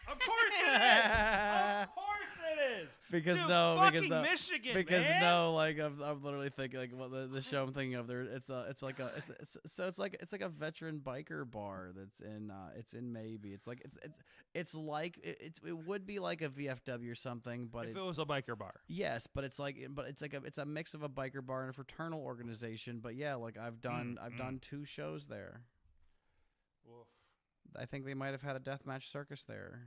Of course it is. Of course it is. Because Dude, Michigan, man. I'm literally thinking the show I'm thinking of there. It's like a veteran biker bar that's in Maybe. It would be like a VFW or something, but if it was a biker bar. Yes, but it's a mix of a biker bar and a fraternal organization. But yeah, I've done 2 shows there. Woof. I think they might have had a deathmatch circus there.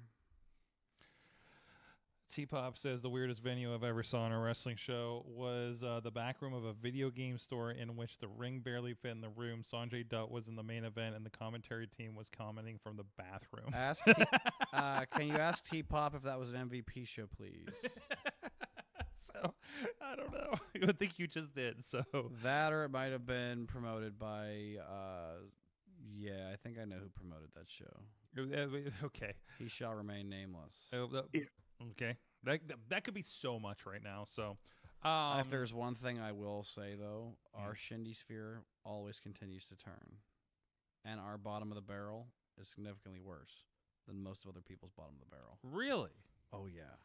T-Pop says the weirdest venue I've ever saw in a wrestling show was the back room of a video game store in which the ring barely fit in the room. Sanjay Dutt was in the main event, and the commentary team was commenting from the bathroom. Can you ask T-Pop if that was an MVP show, please? So, I don't know. I think you just did. So that, or it might have been promoted by... yeah, I think I know who promoted that show. Okay. He shall remain nameless. Okay. That could be so much right now. So, if there's one thing I will say, though, our shindy sphere always continues to turn. And our bottom of the barrel is significantly worse than most of other people's bottom of the barrel. Really? Oh, yeah.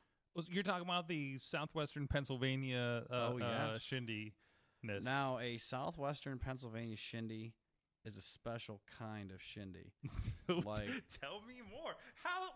You're talking about the southwestern Pennsylvania shindy-ness. Now, a southwestern Pennsylvania shindy is a special kind of shindy. Tell me more.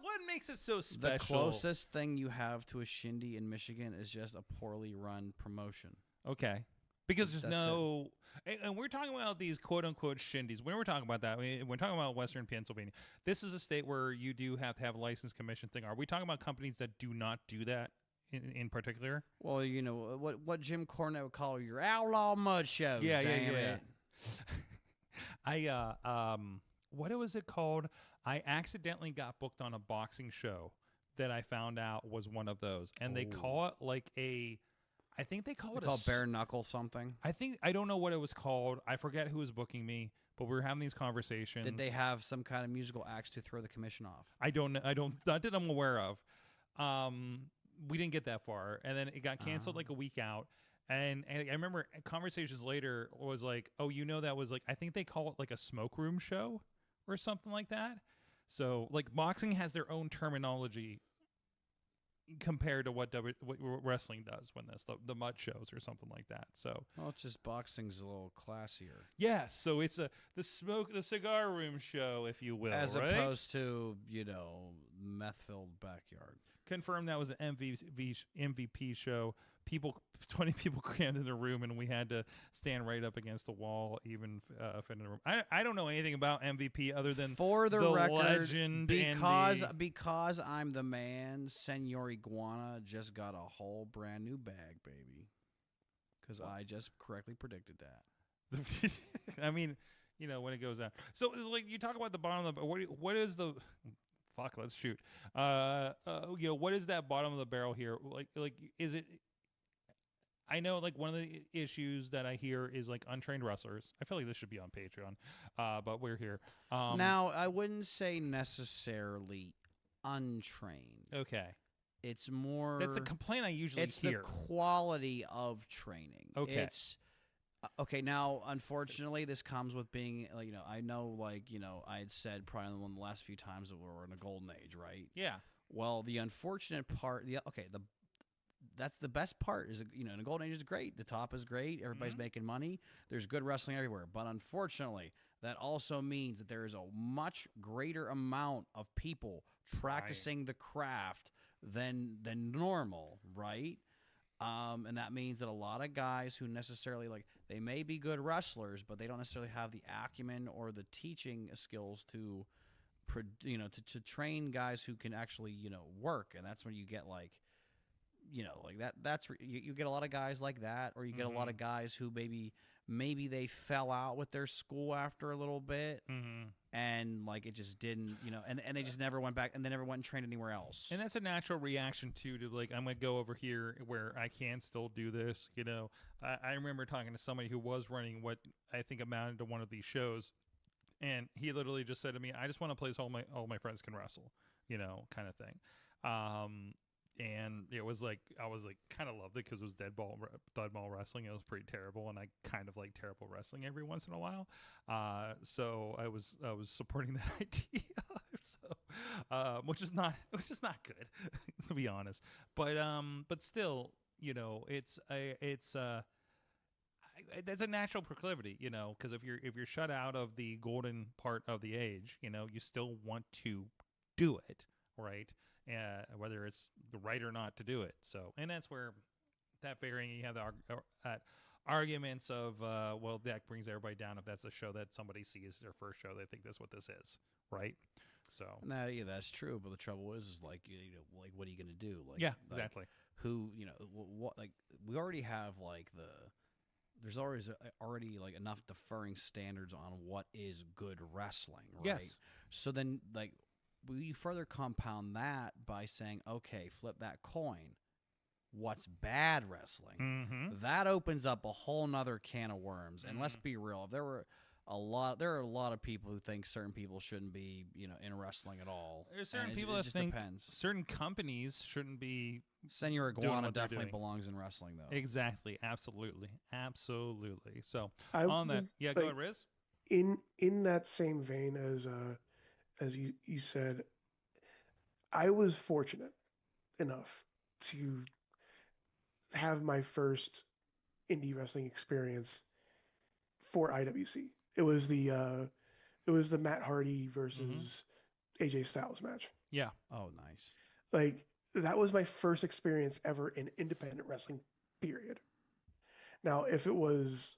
What makes it so special? The closest thing you have to a shindy in Michigan is just a poorly run promotion. Okay. Because there's no... And we're talking about these quote-unquote shindies. When we're talking about that, we're talking about Western Pennsylvania. This is a state where you do have to have a license commission thing. Are we talking about companies that do not do that in particular? Well, you know, what Jim Cornette would call your outlaw mud shows. Yeah. What was it called? I accidentally got booked on a boxing show that I found out was one of those. And they call it like I think they call it bare knuckle something. I don't know what it was called. I forget who was booking me, but we were having these conversations. Did they have some kind of musical acts to throw the commission off? I don't know. Not that I'm aware of. We didn't get that far, and then it got canceled like a week out. And I remember conversations later was like, oh, you know, that was like, I think they call it like a smoke room show or something like that. So like boxing has their own terminology compared to what wrestling does when that's the mud shows or something like that. So well, it's just boxing's a little classier. Yes, so it's the cigar room show, if you will, as right? opposed to, you know, meth-filled backyard. Confirmed that was an MVP show. 20 people crammed in a room, and we had to stand right up against the wall, even fit in the room. I don't know anything about MVP other than for the record, legend. Because I'm the man, Senor Iguana just got a whole brand new bag, baby. Because I just correctly predicted that. I mean, you know, when it goes out. So, like, you talk about the bottom of the... What is the... Fuck, let's shoot. You know, what is that bottom of the barrel here? Like, is it... I know, like, one of the issues that I hear is, like, untrained wrestlers. I feel like this should be on Patreon, but we're here. Now, I wouldn't say necessarily untrained. Okay. It's more... That's the complaint I usually hear. It's the quality of training. Okay. It's... Okay, now, unfortunately, this comes with being, you know, I know, like, you know, I had said probably one of the last few times that we're in a golden age, right? Yeah. Well, the unfortunate part, that's the best part is, you know, in a golden age is great. The top is great. Everybody's making money. There's good wrestling everywhere. But unfortunately, that also means that there is a much greater amount of people practicing the craft than normal, right? And that means that a lot of guys who necessarily, like, they may be good wrestlers, but they don't necessarily have the acumen or the teaching skills to, you know, to train guys who can actually, you know, work. And that's when you get, like, you know, like that's you get a lot of guys like that, or you get a lot of guys who maybe they fell out with their school after a little bit, and like it just didn't, you know, and they just never went back, and they never went and trained anywhere else. And that's a natural reaction to like, I'm gonna go over here where I can still do this. You know, I remember talking to somebody who was running what I think amounted to one of these shows, and he literally just said to me, "I just want a place all my friends can wrestle," you know, kind of thing. And it was like, I was like, kind of loved it because it was dead ball wrestling. It was pretty terrible, and I kind of like terrible wrestling every once in a while. So I was supporting that idea. So, which is not good, to be honest. But still, you know, that's a natural proclivity, you know, because if you're shut out of the golden part of the age, you know, you still want to do it, right? Whether it's the right or not to do it. So, and that's where that figuring you have the arguments of, well, that brings everybody down. If that's a show that somebody sees their first show, they think that's what this is, right? So, yeah, that's true. But the trouble is like, you know, like, what are you going to do? Like, yeah, exactly. Who, you know, what, like, we already have like there's always already like enough deferring standards on what is good wrestling, right? Yes. So then, like, we further compound that by saying, okay, flip that coin. What's bad wrestling? That opens up a whole nother can of worms. And let's be real, there are a lot of people who think certain people shouldn't be, you know, in wrestling at all. There's certain people that think certain companies shouldn't be. Senor Iguana definitely belongs in wrestling, though. Exactly, absolutely. So go ahead, Riz. In that same vein as you said, I was fortunate enough to have my first indie wrestling experience for IWC. It was the Matt Hardy versus AJ Styles match. Yeah. Oh, nice. Like that was my first experience ever in independent wrestling. Period. Now, if it was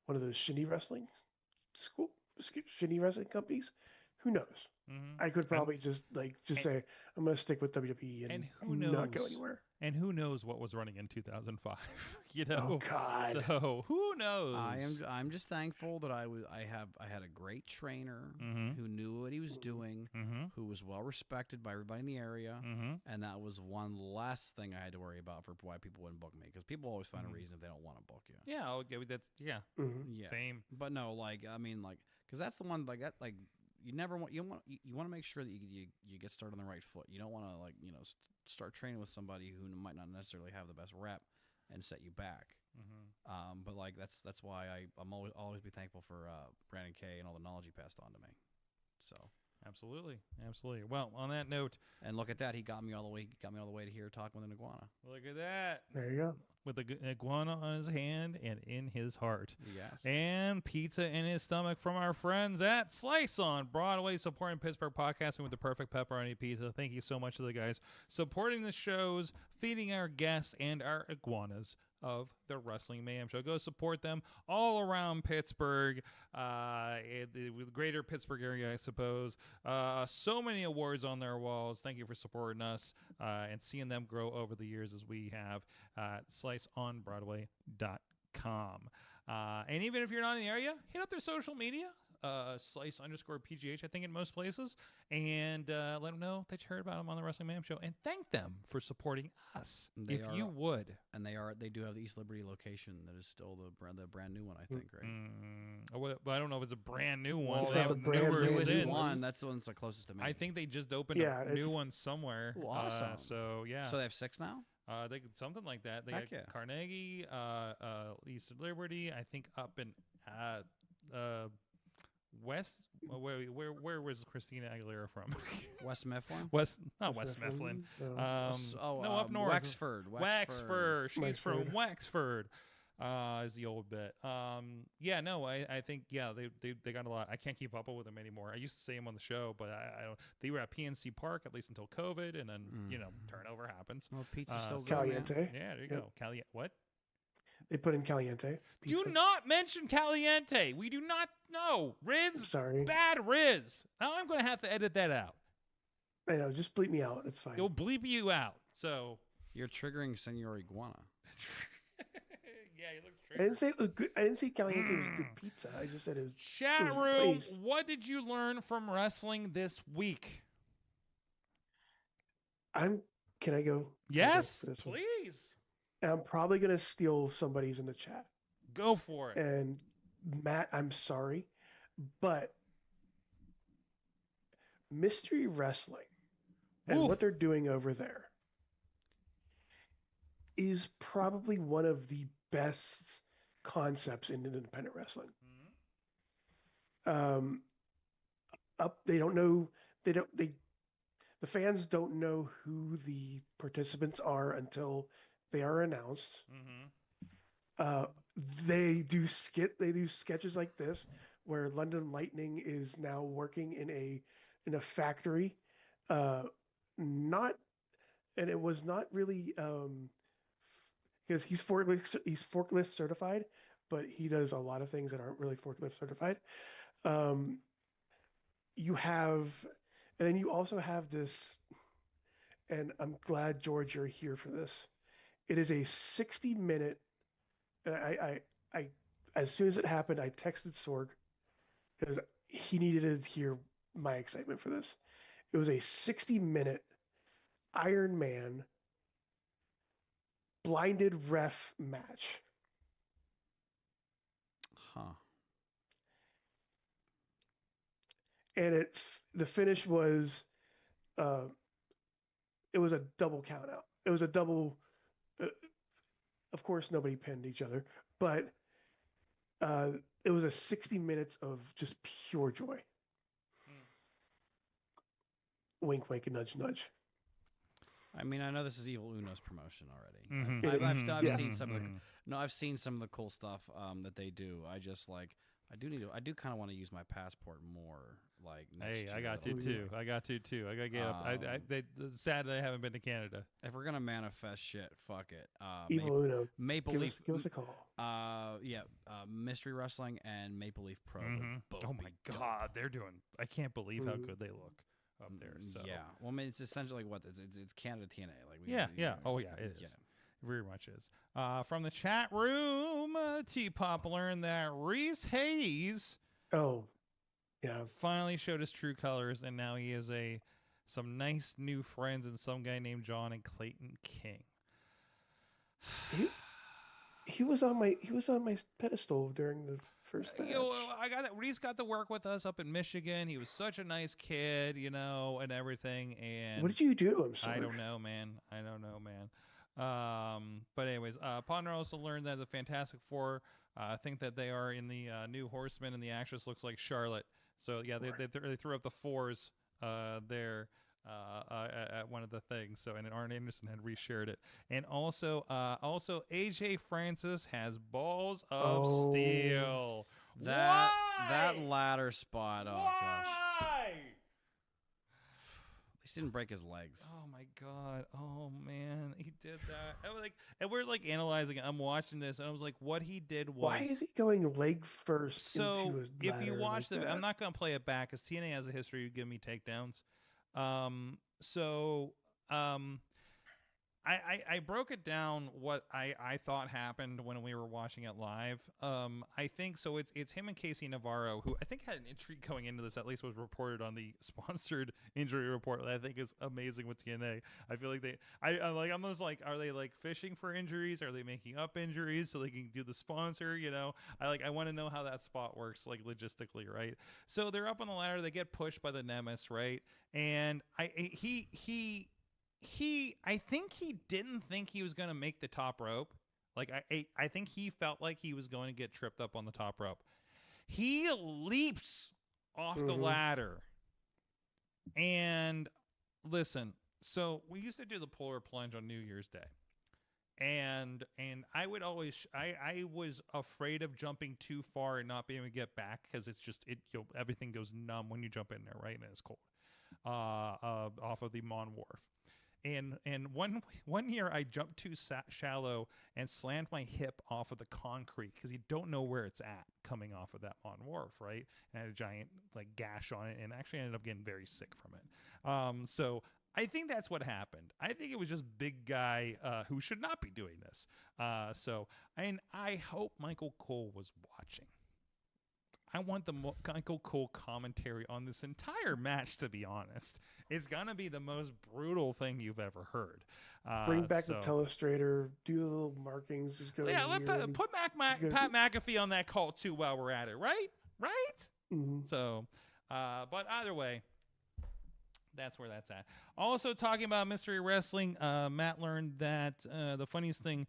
one of those shindy wrestling companies, who knows? I could probably just say I'm going to stick with WWE and who knows, not go anywhere. And who knows what was running in 2005? You know. Oh God. So who knows? I'm just thankful that I had a great trainer who knew what he was doing, who was well respected by everybody in the area, and that was one last thing I had to worry about for why people wouldn't book me, because people always find a reason if they don't want to book you. Yeah, okay, that's yeah. Same. But no, because that's the one you never want you want to make sure that you get started on the right foot. You don't want to start training with somebody who might not necessarily have the best rep and set you back. But that's why I'm always be thankful for Brandon K and all the knowledge he passed on to me. So absolutely. Well, on that note, and look at that, he got me all the way to here talking with an iguana. Look at that. There you go. With an iguana on his hand and in his heart. Yes. And pizza in his stomach from our friends at Slice on Broadway, supporting Pittsburgh podcasting with the perfect pepperoni pizza. Thank you so much to the guys supporting the shows, feeding our guests and our iguanas of the Wrestling Mayhem Show. Go support them all around Pittsburgh, the greater Pittsburgh area, I suppose. So many awards on their walls. Thank you for supporting us and seeing them grow over the years as we have. SliceOnBroadway.com. And even if you're not in the area, hit up their social media. Slice_PGH, I think, in most places, and let them know that you heard about them on the Wrestling Mayhem Show, and thank them for supporting us. You would. And they do have the East Liberty location that is still the brand new one, I think, right? But I don't know if it's a brand new one. Well, They have newer since. One. That's the one that's the closest to me. I think they just opened a new one somewhere. Ooh, awesome. So yeah. So they have 6 now. They something like that. They Heck got yeah. Carnegie, East Liberty. I think up in West. Where was Christina Aguilera from? West Mifflin. Not West Mifflin. No. No, up north. Wexford. She's from Wexford. Is the old bit. I think they got a lot. I can't keep up with them anymore. I used to say them on the show, but I don't. They were at PNC Park at least until COVID, and then turnover happens. Well, pizza's still good, Caliente. man. Yeah, there you go. What? They put in Caliente. Pizza. Do not mention Caliente. We do not know. Riz. Sorry. Bad Riz. Now I'm going to have to edit that out. I know. Just bleep me out. It's fine. You'll bleep you out. So. You're triggering Senor Iguana. Yeah, you look I didn't say it was good. I didn't say Caliente was good pizza. I just said it was. Chat it was room. placed. What did you learn from wrestling this week? Can I go? Yes, for this one? please. And I'm probably gonna steal somebody's in the chat. Go for it. And Matt, I'm sorry, but Mystery Wrestling and what they're doing over there is probably one of the best concepts in independent wrestling. They don't know. The fans don't know who the participants are until they are announced. They do sketches like this, where London Lightning is now working in a factory. It was not really because he's forklift certified, but he does a lot of things that aren't really forklift certified. You also have this, and I'm glad, George, you're here for this. It is a 60-minute. I as soon as it happened, I texted Sorg because he needed to hear my excitement for this. It was a 60-minute Iron Man blinded ref match. Huh. And the finish was, it was a double count out. It was a double. Of course, nobody pinned each other, but it was a 60 minutes of just pure joy. Wink, wink, and nudge, nudge. I mean, I know this is Evil Uno's promotion already. Mm-hmm. I've seen some of the I've seen some of the cool stuff that they do. I do kind of want to use my passport more. Like next year. I got to too. I got to get up. It's sad that I haven't been to Canada. If we're gonna manifest shit, fuck it. Evil Uno, Maple give Leaf. us a call. Mystery Wrestling and Maple Leaf Pro. Both Oh my God, they're doing. I can't believe how good they look up there. So yeah, well, I mean, it's essentially what it's Canada TNA. Like Oh yeah, it is. It very much is. From the chat room, T-Pop learned that Reese Hayes. Oh, yeah. Finally showed his true colors, and now he has some nice new friends and some guy named John and Clayton King. He was on my pedestal during the first match. Reese got to work with us up in Michigan. He was such a nice kid, and everything. And what did you do to him, sir? I don't know, man. But anyways, Ponder also learned that the Fantastic Four think that they are in the New Horsemen, and the actress looks like Charlotte. So yeah, they threw up the fours there at one of the things. So, and Arn Anderson had reshared it, and also AJ Francis has balls of steel. That ladder spot. Oh gosh. He didn't break his legs. Oh my God. Oh man, he did that. And we're like analyzing it. I'm watching this, and I was like, what he did was. Why is he going leg first? So into his if you watch like I'm not gonna play it back because TNA has a history of giving me takedowns. I broke it down what I thought happened when we were watching it live. I think so. It's him and Casey Navarro, who I think had an injury going into this. At least was reported on the sponsored injury report. That I think is amazing with TNA. I feel like I'm almost like, are they like fishing for injuries? Are they making up injuries so they can do the sponsor? I want to know how that spot works, like logistically, right? So they're up on the ladder. They get pushed by the Nemesis, right? And I think he didn't think he was going to make the top rope. Like, I think he felt like he was going to get tripped up on the top rope. He leaps off the ladder. And listen, so we used to do the polar plunge on New Year's Day. And I would always, I was afraid of jumping too far and not being able to get back because it's just, everything goes numb when you jump in there, right? And it's cold. Off of the Mon Wharf. And one year I jumped too shallow and slammed my hip off of the concrete because you don't know where it's at coming off of that Mon Wharf, right? And I had a giant gash on it and actually ended up getting very sick from it. So I think that's what happened. I think it was just big guy who should not be doing this. And I hope Michael Cole was watching. I want the Michael Cole commentary on this entire match, to be honest. It's going to be the most brutal thing you've ever heard. Bring back the telestrator, do the little markings. Just go put Pat McAfee on that call, too, while we're at it, right? Right? Mm-hmm. So, but either way, that's where that's at. Also, talking about Mystery Wrestling, Matt learned that the funniest thing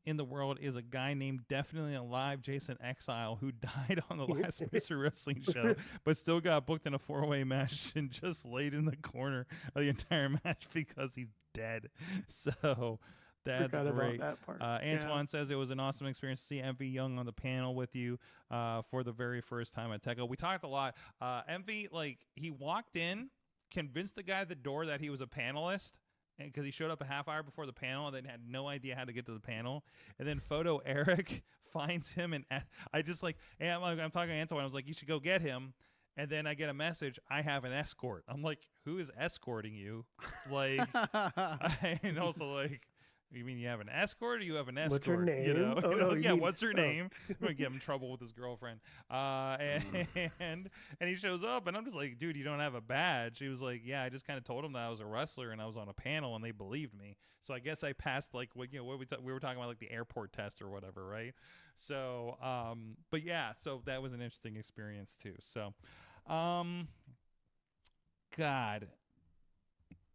in the world is a guy named Definitely Alive Jason Exile who died on the last Mystery Wrestling show, but still got booked in a 4-way match and just laid in the corner of the entire match because he's dead. So that's great. About that part. Antoine says it was an awesome experience to see MV Young on the panel with you for the very first time at Techo. We talked a lot. MV, he walked in, convinced the guy at the door that he was a panelist, because he showed up a half hour before the panel and then had no idea how to get to the panel. And then Photo Eric finds him, and I'm talking to Antoine. I was like, you should go get him. And then I get a message, I have an escort. I'm like, who is escorting you? And also you mean you have an escort or you have an escort? What's her name? What's her name? I'm going to get him in trouble with his girlfriend. And he shows up, and I'm just like, dude, you don't have a badge. He was like, yeah, I just kind of told him that I was a wrestler, and I was on a panel, and they believed me. So I guess I passed, we were talking about, the airport test or whatever, right? So, but yeah, so that was an interesting experience, too. So, God,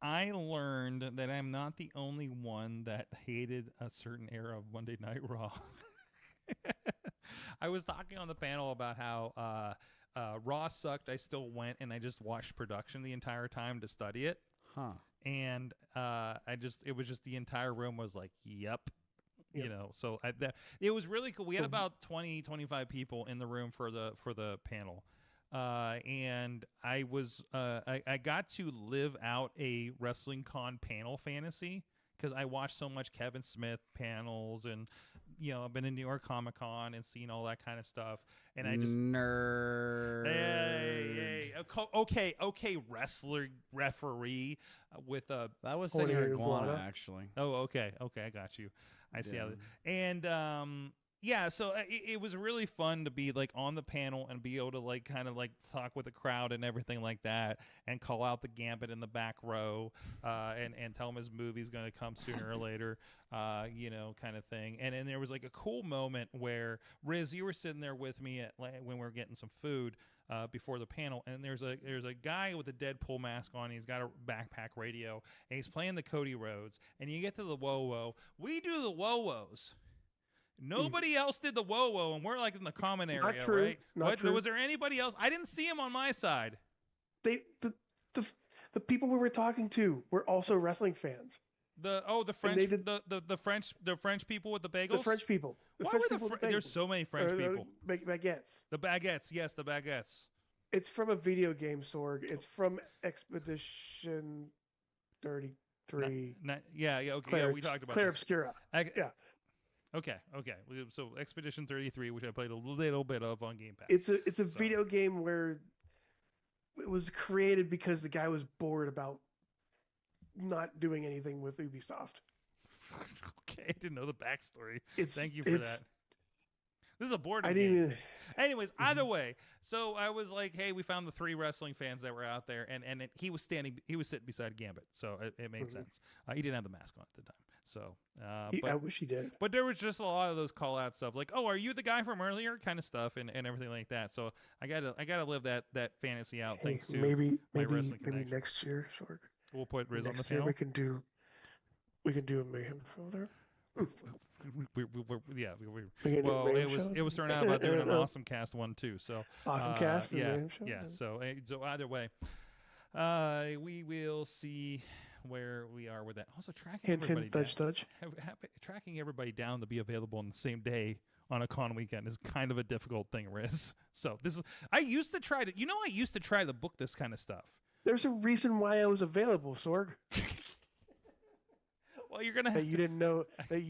I learned that I'm not the only one that hated a certain era of Monday Night Raw. I was talking on the panel about how Raw sucked. I still went and I just watched production the entire time to study it. Huh. And it was just the entire room was like, yep. You know, so it was really cool. We had about 20, 25 people in the room for the panel. And I was I got to live out a Wrestling Con panel fantasy because I watched so much Kevin Smith panels, and I've been in New York Comic Con and seen all that kind of stuff, and I just nerd. Hey, okay, wrestler referee with a that was Senor Iguana actually. Oh, okay, I got you. I see how, and yeah, so it was really fun to be like on the panel and be able to like kind of like talk with the crowd and everything like that, and call out the Gambit in the back row, and tell him his movie's going to come sooner or later, kind of thing. And there was like a cool moment where Riz, you were sitting there with me when we were getting some food before the panel, and there's a guy with a Deadpool mask on. He's got a backpack radio, and he's playing the Cody Rhodes. And you get to the whoa. We do the whoa-whos. Nobody else did the whoa, and we're like in the common area, Not true. right? Not true. Was there anybody else? I didn't see him on my side. The people we were talking to were also wrestling fans. The French, the French people with the bagels. The French people. Why were there's so many French people? Baguettes. The baguettes, yes, the baguettes. It's from a video game, Sorg. It's from Expedition 33. Okay, we talked about Claire this. Obscura. Yeah. Okay. So Expedition 33, which I played a little bit of on Game Pass. It's a video game where it was created because the guy was bored about not doing anything with Ubisoft. Okay, I didn't know the backstory. Thank you for that. This is a board game. Even... Anyways, either way, so I was like, hey, we found the 3 wrestling fans that were out there, and he was sitting beside Gambit, so it made sense. He didn't have the mask on at the time. So, I wish he did. But there was just a lot of those call out stuff, like, "Oh, are you the guy from earlier?" kind of stuff, and everything like that. So I gotta live that fantasy out. Thanks to maybe next year, Sorg. We'll put Riz on the next year panel. We can do a Mayhem Show there. It was thrown out about doing an awesome cast one too. So awesome cast. Yeah. Show? So either way, we will see where we are with that. Also tracking everybody down. Tracking everybody down to be available on the same day on a con weekend is kind of a difficult thing, Riz. So I used to try to book this kind of stuff. There's a reason why I was available, Sorg. Well, you're gonna have that you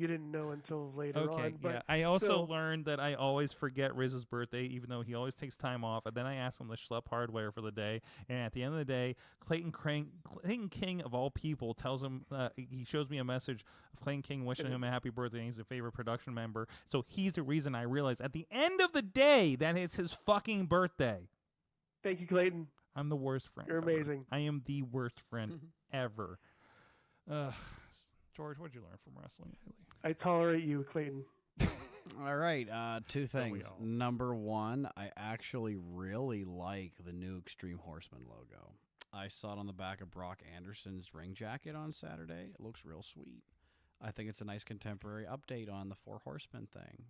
didn't know until later on. Okay, yeah. I also learned that I always forget Riz's birthday, even though he always takes time off. And then I ask him to schlep hardware for the day. And at the end of the day, Clayton King of all people tells him he shows me a message of Clayton King wishing him a happy birthday. And he's a favorite production member, so he's the reason I realized at the end of the day that it's his fucking birthday. Thank you, Clayton. I'm the worst friend. You're amazing. I am the worst friend ever. George, what did you learn from wrestling lately? I tolerate you, Clayton. All right, 2 things. Number 1, I actually really like the new Extreme Horseman logo. I saw it on the back of Brock Anderson's ring jacket on Saturday. It looks real sweet. I think it's a nice contemporary update on the 4 Horsemen thing.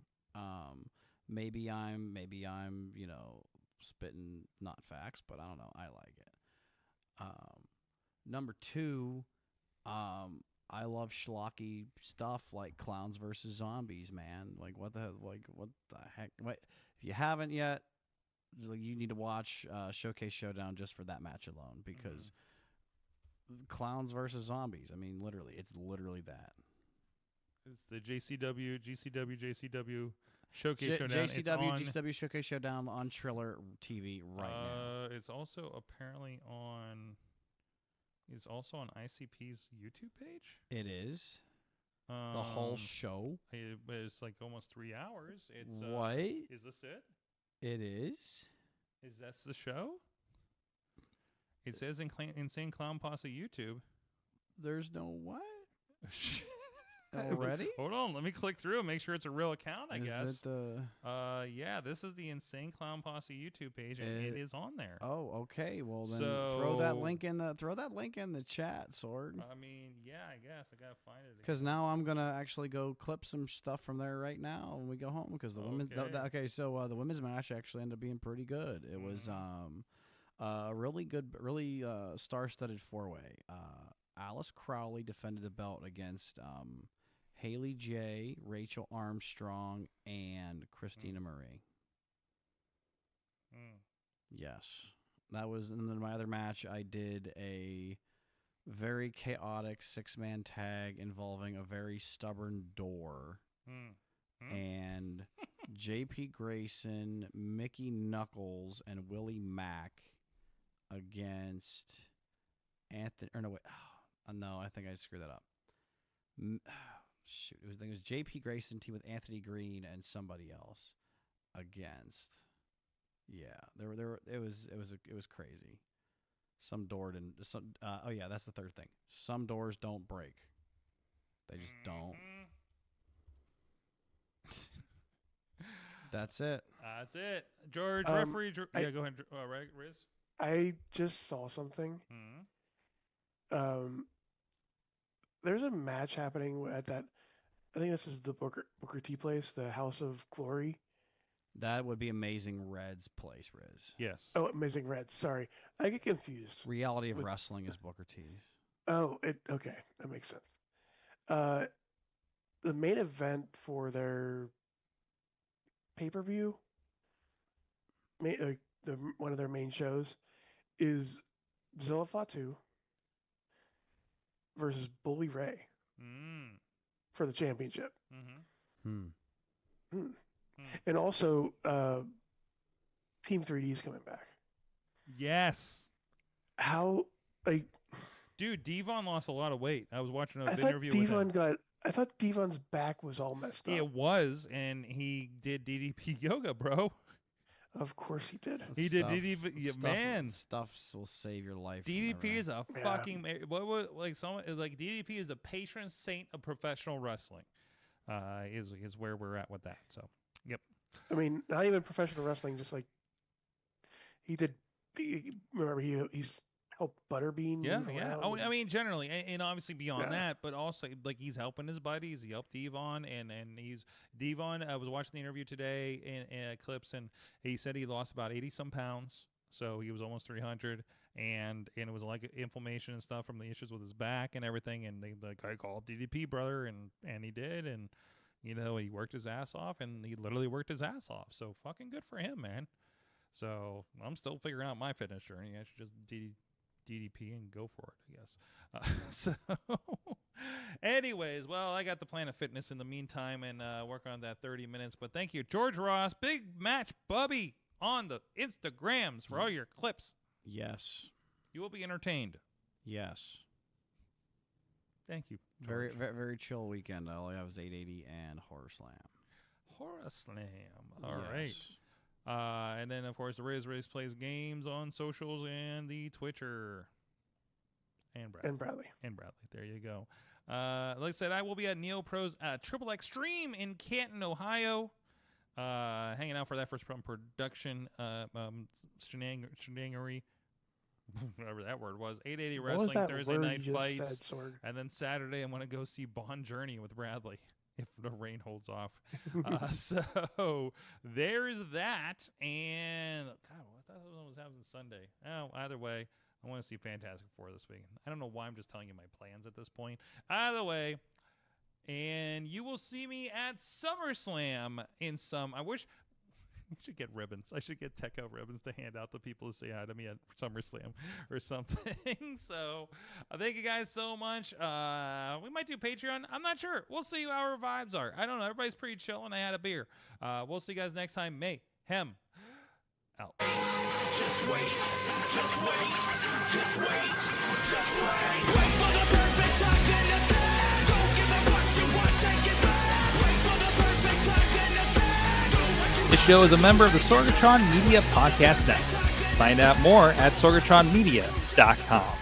Maybe I'm spitting not facts, but I don't know. I like it. Number 2, I love schlocky stuff like Clowns versus Zombies, man. Like what the heck? If you haven't yet, you need to watch Showcase Showdown just for that match alone, because Clowns versus Zombies. I mean, it's literally that. It's the GCW Showcase Showdown. GCW Showcase Showdown on Triller TV right now. It's also apparently on. It's also on ICP's YouTube page. It is. The whole show. It's like almost 3 hours. It's what? Is this it? It is. Is that the show? It says Insane Clown Posse YouTube. There's no what? Already? Hold on, let me click through and make sure it's a real account. I guess. Is it the? Yeah, this is the Insane Clown Posse YouTube page, and it is on there. Oh, okay. Well, then throw that link in the chat, Sorg. I mean, yeah, I guess I gotta find it. Because now I'm gonna actually go clip some stuff from there right now when we go home. Because the women. So the women's match actually ended up being pretty good. It was really good, really star-studded 4-way. Alice Crowley defended the belt against Haley J, Rachel Armstrong, and Christina Marie. Yes. That was, and then my other match, I did a very chaotic 6-man tag involving a very stubborn door. And J.P. Grayson, Mickey Knuckles, and Willie Mack against Anthony. Or no, wait. No, I think I screwed that up. Shoot, I think it was J.P. Grayson team with Anthony Green and somebody else against. Yeah, it was crazy. Some door didn't. Oh yeah, that's the third thing. Some doors don't break. They just don't. That's it. That's it. George, referee. Yeah, go ahead. Riz. I just saw something. There's a match happening at that. I think this is the Booker T place, the House of Glory. That would be Amazing Red's place, Riz. Yes. Oh, Amazing Red. Sorry, I get confused. Reality of Wrestling is Booker T's. Oh, okay, that makes sense. The main event for their pay-per-view, one of their main shows, is Zilla Fatu versus Bully Ray for the championship. And also, Team 3D is coming back. Yes. How, like... Dude, Devon lost a lot of weight. I was watching an interview with him. I thought Devon's back was all messed up. It was, and he did DDP yoga, bro. Of course he did. He did DDP. Man, stuff will save your life. DDP is a fucking DDP is the patron saint of professional wrestling. Is where we're at with that. So, yep. I mean, not even professional wrestling. Just like he did. Remember, he's helped Butterbean. Yeah. Oh, I mean, generally, and obviously beyond that, but also like he's helping his buddies. He helped Devon, and he's Devon. I was watching the interview today in clips, and he said he lost about 80-some pounds. So he was almost 300, and it was like inflammation and stuff from the issues with his back and everything. And the guy called DDP brother, and he did, and he worked his ass off, and he literally worked his ass off. So fucking good for him, man. So I'm still figuring out my fitness journey. I should just DDP and go for it, I guess. Anyways, well, I got the Planet Fitness in the meantime and work on that 30 minutes. But thank you, George Ross. Big match, Bubby, on the Instagrams for all your clips. Yes. You will be entertained. Yes. Thank you, George. Very, very chill weekend. All I have is 880 and Horror Slam. Horror Slam. All right. And then, of course, the Riz plays games on socials and the Twitcher. And Bradley. There you go. Like I said, I will be at NeoPro's Triple Extreme in Canton, Ohio. Hanging out for that first production shenanigans, whatever that word was. 880 Wrestling, Thursday night fights. And then Saturday, I'm going to go see Bon Journey with Bradley, if the rain holds off. So there's that. And, God, what was happening Sunday? Oh, either way, I want to see Fantastic Four this week. I don't know why I'm just telling you my plans at this point. Either way, and you will see me at SummerSlam in some. I wish we should get ribbons. I should get Tech-Out ribbons to hand out to people to say hi to me at SummerSlam or something. So thank you guys so much. We might do Patreon. I'm not sure. We'll see how our vibes are. I don't know. Everybody's pretty chill, and I had a beer. We'll see you guys next time. Mayhem out. Just wait. Just wait. Just wait. Just wait. Wait for the perfect time, then attack. Don't give up what you want, take it back. Wait for the perfect time, then attack. Do what you want. This show is a member of the Sorgatron Media Podcast Network. Find out more at sorgatronmedia.com.